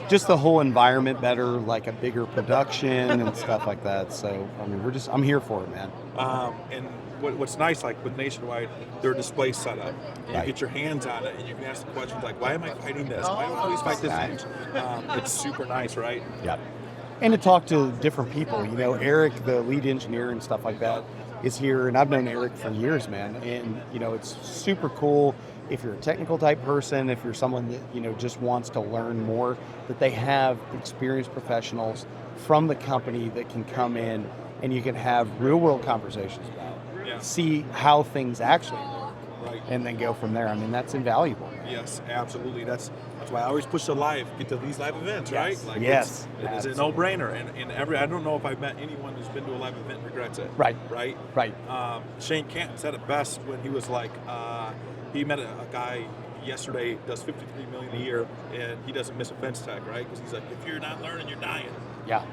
Speaker 2: just the whole environment better, like a bigger production and stuff like that. So, I mean, I'm here for it, man.
Speaker 12: And what's nice, like with Nationwide, their display set up. You get your hands on it, and you can ask the questions like, why am I fighting this? Why do I always fight this thing? It's super nice, right?
Speaker 2: Yeah. And to talk to different people. Eric, the lead engineer and stuff like that, is here, and I've known Eric for years, man. And, it's super cool if you're a technical type person, if you're someone that, just wants to learn more, that they have experienced professionals from the company that can come in and you can have real world conversations about, see how things actually work, and then go from there. I mean, that's invaluable.
Speaker 12: Yes, absolutely. That's why I always push the get to these live events, right? Like
Speaker 2: yes.
Speaker 12: It's a no-brainer. And I don't know if I've met anyone who's been to a live event and regrets it.
Speaker 2: Right.
Speaker 12: Shane Canton said it best when he was like, he met a guy yesterday, does $53 million a year, and he doesn't miss a FenceTech, right? Because he's like, if you're not learning, you're dying.
Speaker 2: Yeah.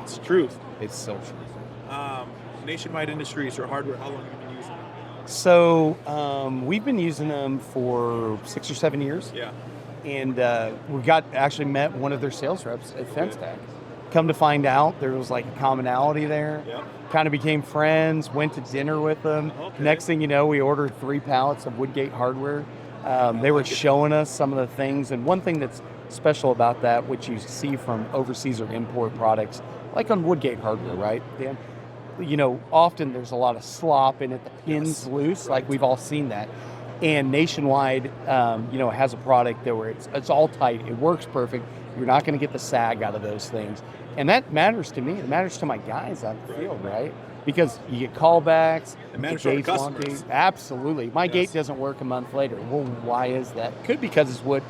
Speaker 12: It's truth.
Speaker 2: It's so true.
Speaker 12: Nationwide Industries or hardware, how long have you been using them?
Speaker 2: So we've been using them for 6 or 7 years.
Speaker 12: Yeah.
Speaker 2: And we actually met one of their sales reps at FenceTech. Come to find out, there was like a commonality there.
Speaker 12: Yep.
Speaker 2: Kind of became friends, went to dinner with them.
Speaker 12: Okay.
Speaker 2: Next thing you know, we ordered 3 pallets of Woodgate hardware. They were showing us some of the things. And one thing that's special about that, which you see from overseas or import products, like on Woodgate hardware, right? Often there's a lot of slop in it, the pin's loose, like we've all seen that. And Nationwide, has a product that where it's all tight, it works perfect. You're not going to get the sag out of those things. And that matters to me. It matters to my guys out in the field, right? Because you get callbacks.
Speaker 12: It matters to the customers.
Speaker 2: Absolutely. My gate doesn't work a month later. Well, why is that? Could be because it's wood,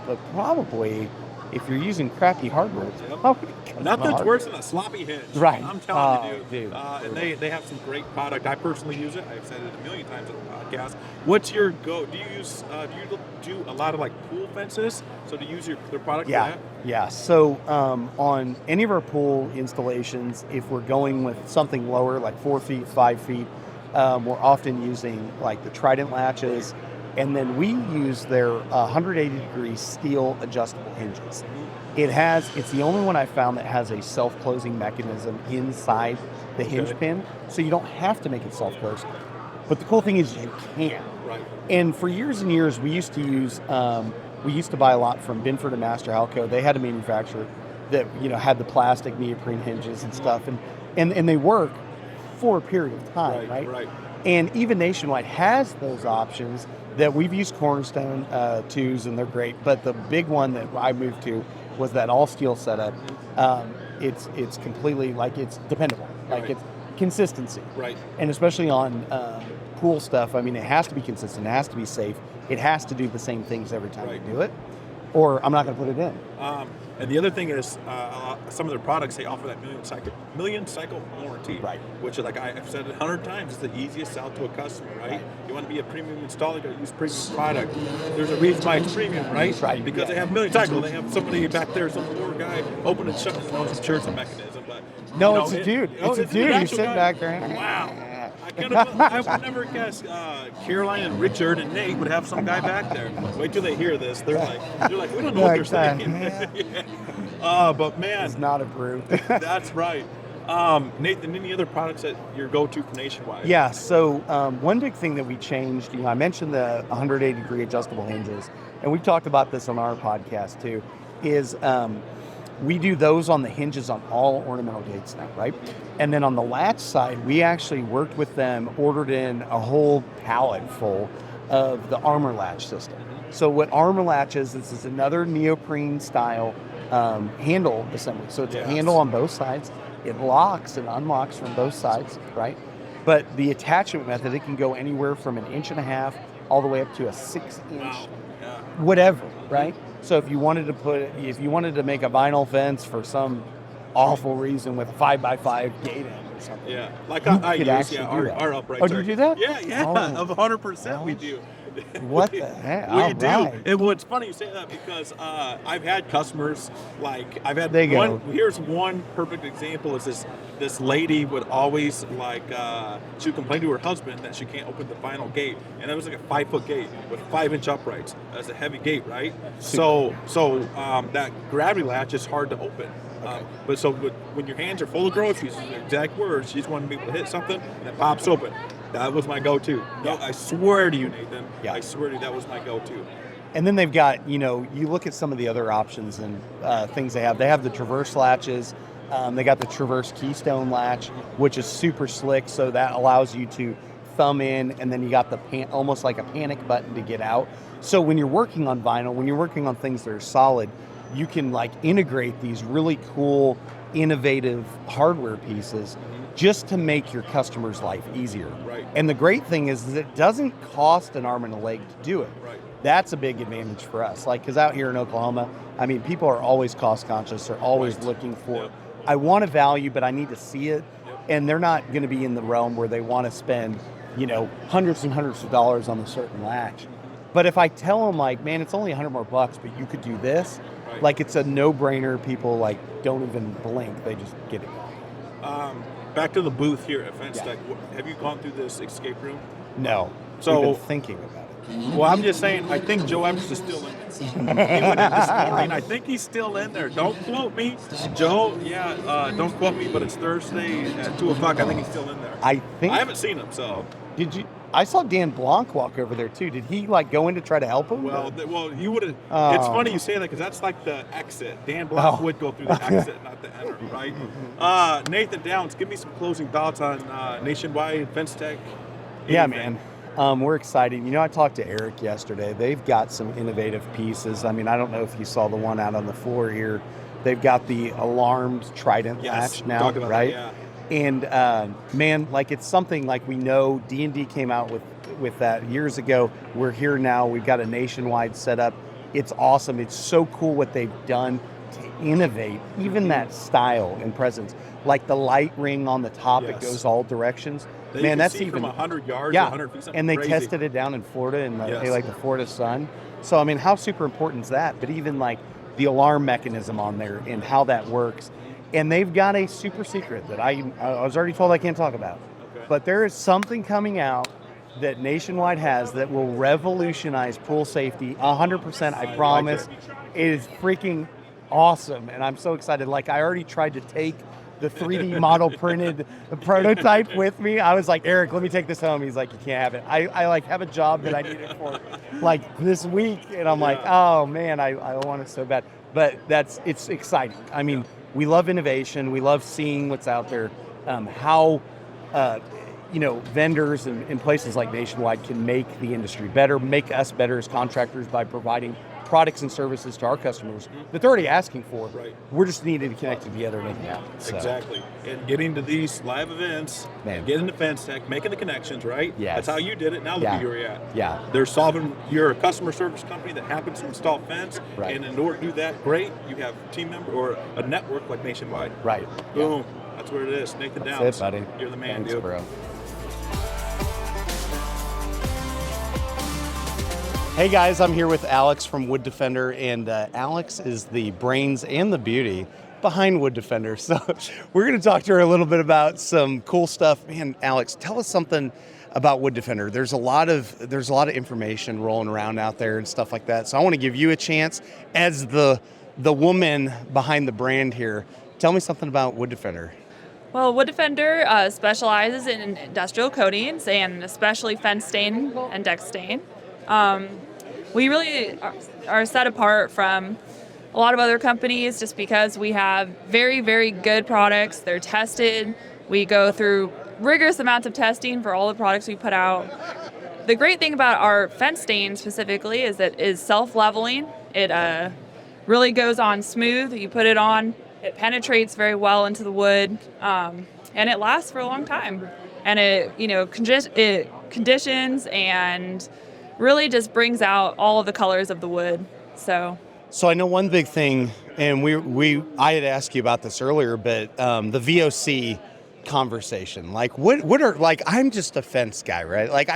Speaker 2: but probably if you're using crappy hardware, it's probably because
Speaker 12: nothing's worse than a sloppy hinge.
Speaker 2: Right.
Speaker 12: I'm telling you,
Speaker 2: dude.
Speaker 12: And they have some great product. I personally use it. I've said it a million times on the podcast. What's your go? Do you use? Do you do a lot of like pool fences? So do you use their product for that?
Speaker 2: Yeah. So on any of our pool installations, if we're going with something lower, like 4 feet, 5 feet, we're often using like the Trident latches. And then we use their 180-degree steel adjustable hinges. It's the only one I found that has a self-closing mechanism inside the hinge pin, so you don't have to make it self-close. But the cool thing is you can.
Speaker 12: Right.
Speaker 2: And for years and years, we used to buy a lot from Binford and Master Halco. They had a manufacturer that had the plastic neoprene hinges and stuff, and they work for a period of time, right? And even Nationwide has those options that we've used Cornerstone 2s, and they're great. But the big one that I moved to was that all steel setup. It's completely it's dependable, it's consistency.
Speaker 12: Right.
Speaker 2: And especially on pool stuff, I mean, it has to be consistent, it has to be safe, it has to do the same things every time you do it, or I'm not going to put it in.
Speaker 12: And the other thing is, some of their products, they offer that million cycle warranty, which is like I've said it 100 times, it's the easiest sell to a customer, right? You want to be a premium installer, you got to use premium product. There's a reason why it's premium, right? Because they have million cycle. They have somebody back there, some poor guy, open and shut his nose, sure it's a mechanism, but
Speaker 2: it's a dude. It's a dude. He's sitting back there.
Speaker 12: Wow. I would never guess Caroline and Richard and Nate would have some guy back there. Wait till they hear this. They're like, we don't know what they're saying. But man,
Speaker 2: it's not approved.
Speaker 12: That's right. Nathan, any other products that your go-to for Nationwide?
Speaker 2: Yeah. So one big thing that we changed, I mentioned the 180-degree adjustable hinges, and we've talked about this on our podcast too, is
Speaker 13: we do those on the hinges on all ornamental gates now, right? And then on the latch side, we actually worked with them, ordered in a whole pallet full of the armor latch system. So what armor latch is, this is another neoprene style handle assembly. So it's a handle on both sides. It locks and unlocks from both sides, right? But the attachment method, it can go anywhere from 1.5 inches all the way up to a 6-inch, whatever, right? So if you wanted to make a vinyl fence for some awful reason with a 5x5 gate end or something,
Speaker 12: like I use our uprights.
Speaker 13: Oh, do you do that?
Speaker 12: Yeah, of 100% we do.
Speaker 13: What the heck?
Speaker 12: We do. And what's funny you say that because I've had customers here's one perfect example is this lady would always she would complain to her husband that she can't open the vinyl gate, and it was like a 5-foot gate with 5-inch uprights. That's a heavy gate, right? So that gravity latch is hard to open. But when your hands are full of groceries, the exact words, you just want to be able to hit something and it pops open. That was my go-to. No, I swear to you, Nathan. I swear to you, that was my go-to.
Speaker 13: And then they've got, you look at some of the other options and things they have. They have the Traverse latches. They got the Traverse Keystone latch, which is super slick. So that allows you to thumb in, and then you got the almost like a panic button to get out. So when you're working on vinyl, when you're working on things that are solid, you can integrate these really cool, innovative hardware pieces just to make your customer's life easier.
Speaker 12: Right.
Speaker 13: And the great thing is that it doesn't cost an arm and a leg to do it.
Speaker 12: Right.
Speaker 13: That's a big advantage for us. Because out here in Oklahoma, people are always cost conscious. They're always looking for, I want a value, but I need to see it. And they're not going to be in the realm where they want to spend, hundreds and hundreds of dollars on a certain latch. But if I tell them man, it's only $100 more, but you could do this, it's a no-brainer. People don't even blink. They just get it.
Speaker 12: Back to the booth here at FenceTech. Have you gone through this escape room?
Speaker 13: No.
Speaker 12: So
Speaker 13: we've been thinking about it.
Speaker 12: Well, I'm just saying, I think Joe Evans is still in there. He went in this morning. I think he's still in there. Don't quote me. Joe, don't quote me, but it's Thursday at 2 o'clock. I think he's still in there.
Speaker 13: I haven't
Speaker 12: seen him, so.
Speaker 13: Did you? I saw Dan Blanc walk over there too. Did he go in to try to help him?
Speaker 12: Well, you would have. It's funny you say that because that's like the exit. Dan Blanc would go through the exit, not the enter, right? Nathan Downs, give me some closing thoughts on Nationwide, FenceTech.
Speaker 13: Yeah, man. We're excited. I talked to Eric yesterday. They've got some innovative pieces. I don't know if you saw the one out on the floor here. They've got the alarmed Trident latch now, right?
Speaker 12: That,
Speaker 13: And man, it's something we know D&D came out with that years ago. We're here now. We've got a nationwide setup. It's awesome. It's so cool what they've done to innovate, even that style and presence. The light ring on the top, it goes all directions. Man, that's
Speaker 12: see
Speaker 13: even
Speaker 12: from 100 yards, 100 feet.
Speaker 13: And they
Speaker 12: crazy.
Speaker 13: tested it down in Florida, and the Florida sun. So how super important is that? But even the alarm mechanism on there and how that works. And they've got a super secret that I was already told I can't talk about.
Speaker 12: Okay.
Speaker 13: But there is something coming out that Nationwide has that will revolutionize pool safety 100%, I promise. It is freaking awesome, and I'm so excited. I already tried to take the 3D model printed prototype with me. I was like, Eric, let me take this home. He's like, you can't have it. I have a job that I need it for this week. And I'm like, oh man, I want it so bad. But it's exciting. We love innovation. We love seeing what's out there. How vendors in places like Nationwide can make the industry better, make us better as contractors by providing products and services to our customers that they're already asking for.
Speaker 12: Right.
Speaker 13: We're just needing to connect together and make it happen. So.
Speaker 12: Exactly. And getting to these live events, getting to FenceTech, making the connections, right?
Speaker 13: Yes.
Speaker 12: That's how you did it. Now look where you're at.
Speaker 13: Yeah.
Speaker 12: They're solving, you're a customer service company that happens to install fence.
Speaker 13: Right.
Speaker 12: And in order to do that, great, you have a team member or a network like Nationwide.
Speaker 13: Right.
Speaker 12: Boom. That's where it is. Nathan Downs.
Speaker 13: That's it, buddy.
Speaker 12: You're the man,
Speaker 13: Thanks,
Speaker 12: dude.
Speaker 13: Bro. Hey guys, I'm here with Alex from Wood Defender, and Alex is the brains and the beauty behind Wood Defender. So we're going to talk to her a little bit about some cool stuff. Man, Alex, tell us something about Wood Defender. There's a lot of information rolling around out there and stuff like that. So I want to give you a chance as the woman behind the brand here. Tell me something about Wood Defender.
Speaker 14: Well, Wood Defender specializes in industrial coatings and especially fence stain and deck stain. We really are set apart from a lot of other companies just because we have very, very good products. They're tested. We go through rigorous amounts of testing for all the products we put out. The great thing about our fence stain specifically is that it is self-leveling. It really goes on smooth. You put it on, it penetrates very well into the wood, and it lasts for a long time. And it, it conditions and really just brings out all of the colors of the wood. So
Speaker 2: I know one big thing, and I had asked you about this earlier, but the VOC conversation. Like, what are, like, I'm just a fence guy, right? Like,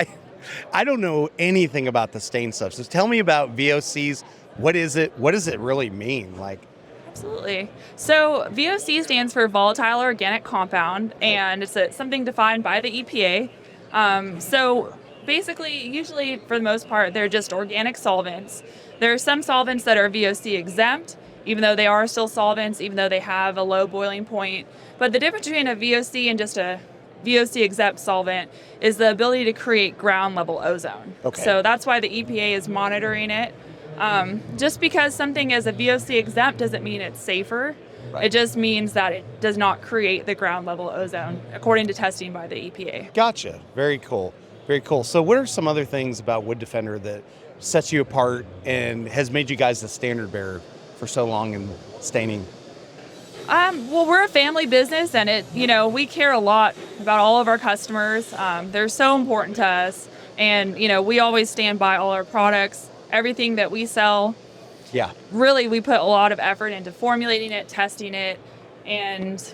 Speaker 2: I don't know anything about the stain stuff. So tell me about VOCs. What is it? What does it really mean? Like,
Speaker 14: absolutely. So VOC stands for volatile organic compound, and it's something defined by the EPA. So basically, usually for the most part, they're just organic solvents. There are some solvents that are VOC exempt, even though they are still solvents, even though they have a low boiling point. But the difference between a VOC and just a VOC exempt solvent is the ability to create ground level ozone.
Speaker 2: Okay.
Speaker 14: So that's why the EPA is monitoring it. Just because something is a VOC exempt doesn't mean it's safer. Right. It just means that it does not create the ground level ozone, according to testing by the EPA.
Speaker 2: Gotcha. Very cool. Very cool. So what are some other things about Wood Defender that sets you apart and has made you guys the standard bearer for so long in staining?
Speaker 14: Well, we're a family business, and we care a lot about all of our customers. They're so important to us, and we always stand by all our products. Everything that we sell, really, we put a lot of effort into formulating it, testing it, and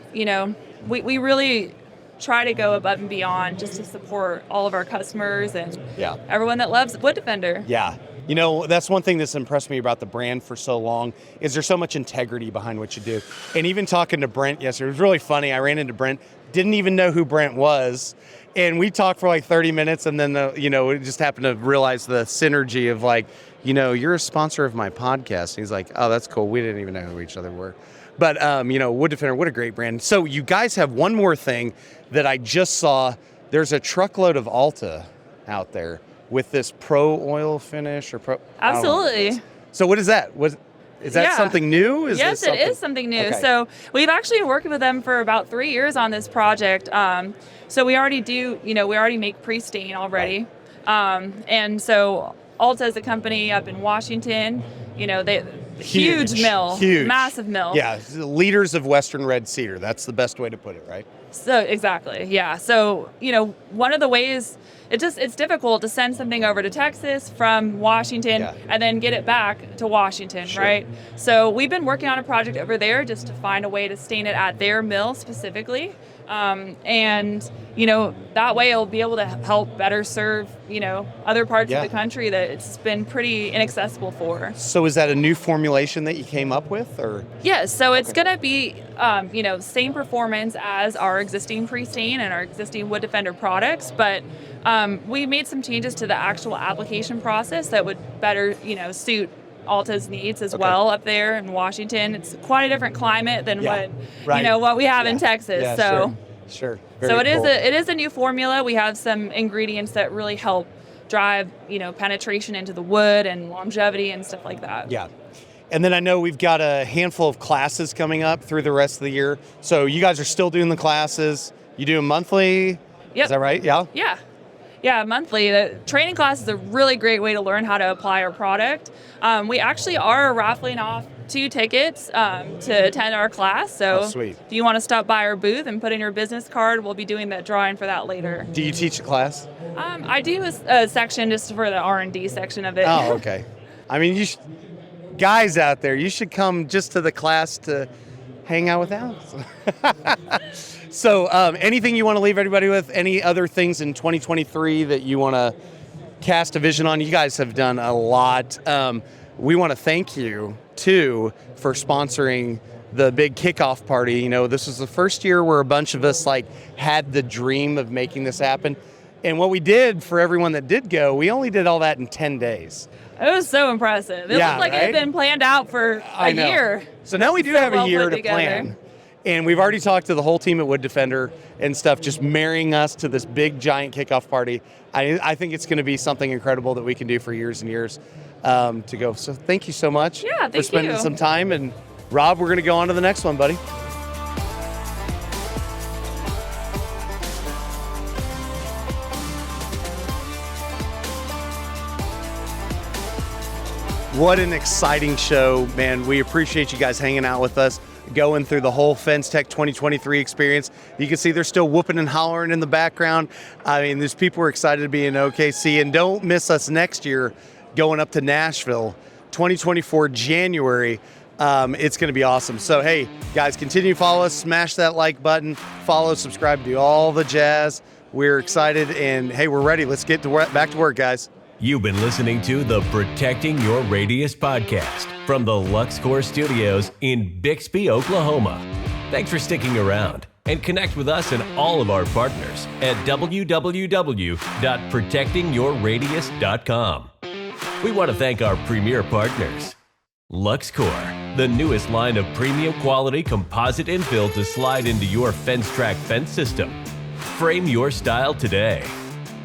Speaker 14: we really try to go above and beyond just to support all of our customers and everyone that loves Wood Defender.
Speaker 2: Yeah. That's one thing that's impressed me about the brand for so long is there's so much integrity behind what you do. And even talking to Brent yesterday, it was really funny. I ran into Brent, didn't even know who Brent was. And we talked for like 30 minutes and then, we just happened to realize the synergy of like, you're a sponsor of my podcast. And he's like, oh, that's cool. We didn't even know who each other were. But, Wood Defender, what a great brand. So you guys have one more thing that I just saw. There's a truckload of Alta out there with this pro oil finish or pro.
Speaker 14: Absolutely.
Speaker 2: So what is that? Is that something new?
Speaker 14: Yes, it is something new. Okay. So we've actually been working with them for about 3 years on this project. So we already we already make pre-stain already. Right. And so Alta is a company up in Washington. They huge mill, massive mill.
Speaker 2: Yeah, liters of Western red cedar. That's the best way to put it, right?
Speaker 14: So exactly, yeah. So one of the ways it's difficult to send something over to Texas from Washington and then get it back to Washington, right? So we've been working on a project over there just to find a way to stain it at their mill specifically. And that way it'll be able to help better serve other parts of the country that it's been pretty inaccessible for.
Speaker 2: So is that a new formulation that you came up with, or?
Speaker 14: Yes, so it's going to be same performance as our existing pre-stain and our existing Wood Defender products, but we made some changes to the actual application process that would better suit Alta's needs as well up there in Washington. It's quite a different climate than what we have in Texas.
Speaker 2: Yeah,
Speaker 14: so
Speaker 2: sure.
Speaker 14: So it is a new formula. We have some ingredients that really help drive penetration into the wood and longevity and stuff like that.
Speaker 2: Yeah. And then I know we've got a handful of classes coming up through the rest of the year. So you guys are still doing the classes. You do them monthly?
Speaker 14: Yep.
Speaker 2: Is that right? Yeah?
Speaker 14: Yeah. Yeah, monthly. The training class is a really great way to learn how to apply our product. We actually are raffling off 2 tickets to attend our class. So
Speaker 2: sweet.
Speaker 14: If you want to stop by our booth and put in your business card, we'll be doing that drawing for that later.
Speaker 2: Do you teach a class?
Speaker 14: I do a section just for the R&D section of it.
Speaker 2: Oh, okay. I mean, guys out there, you should come just to the class to hang out with Alex. So anything you want to leave everybody with? Any other things in 2023 that you want to cast a vision on? You guys have done a lot. We want to thank you, too, for sponsoring the big kickoff party. This was the first year where a bunch of us had the dream of making this happen. And what we did for everyone that did go, we only did all that in 10 days.
Speaker 14: It was so impressive. It looked like it had been planned out for a year.
Speaker 2: So now we do have a year to plan.
Speaker 13: And we've already talked to the whole team at Wood Defender and stuff, just marrying us to this big, giant kickoff party. I think it's going to be something incredible that we can do for years and years to go. So thank you so much for spending some time. And Rob, we're going to go on to the next one, buddy. What an exciting show, man. We appreciate you guys hanging out with us, going through the whole FenceTech 2023 experience. You can see they're still whooping and hollering in the background. I mean, there's people who are excited to be in OKC, and don't miss us next year going up to Nashville, 2024 January. It's going to be awesome. So, hey, guys, continue to follow us, smash that like button, follow, subscribe, do all the jazz. We're excited, and hey, we're ready. Let's get back to work, guys.
Speaker 1: You've been listening to the Protecting Your Radius podcast from the Luxecore Studios in Bixby, Oklahoma. Thanks for sticking around, and connect with us and all of our partners at www.protectingyourradius.com. We want to thank our premier partners. Luxecore, the newest line of premium quality composite infill to slide into your FenceTrac fence system. Frame your style today.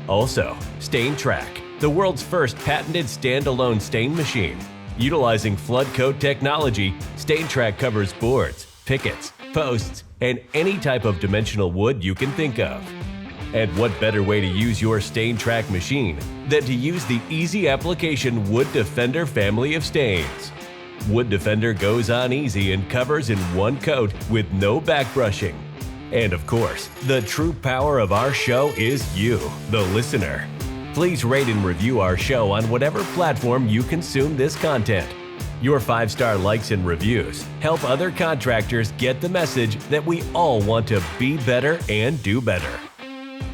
Speaker 1: Also, FenceTrac, the world's first patented standalone stain machine. Utilizing flood coat technology, FenceTrac covers boards, pickets, posts, and any type of dimensional wood you can think of. And what better way to use your FenceTrac machine than to use the easy application Wood Defender family of stains. Wood Defender goes on easy and covers in one coat with no back brushing. And of course, the true power of our show is you, the listener. Please rate and review our show on whatever platform you consume this content. Your 5-star likes and reviews help other contractors get the message that we all want to be better and do better.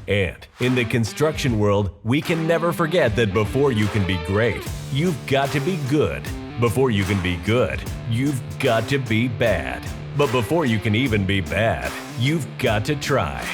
Speaker 1: And in the construction world, we can never forget that before you can be great, you've got to be good. Before you can be good, you've got to be bad. But before you can even be bad, you've got to try.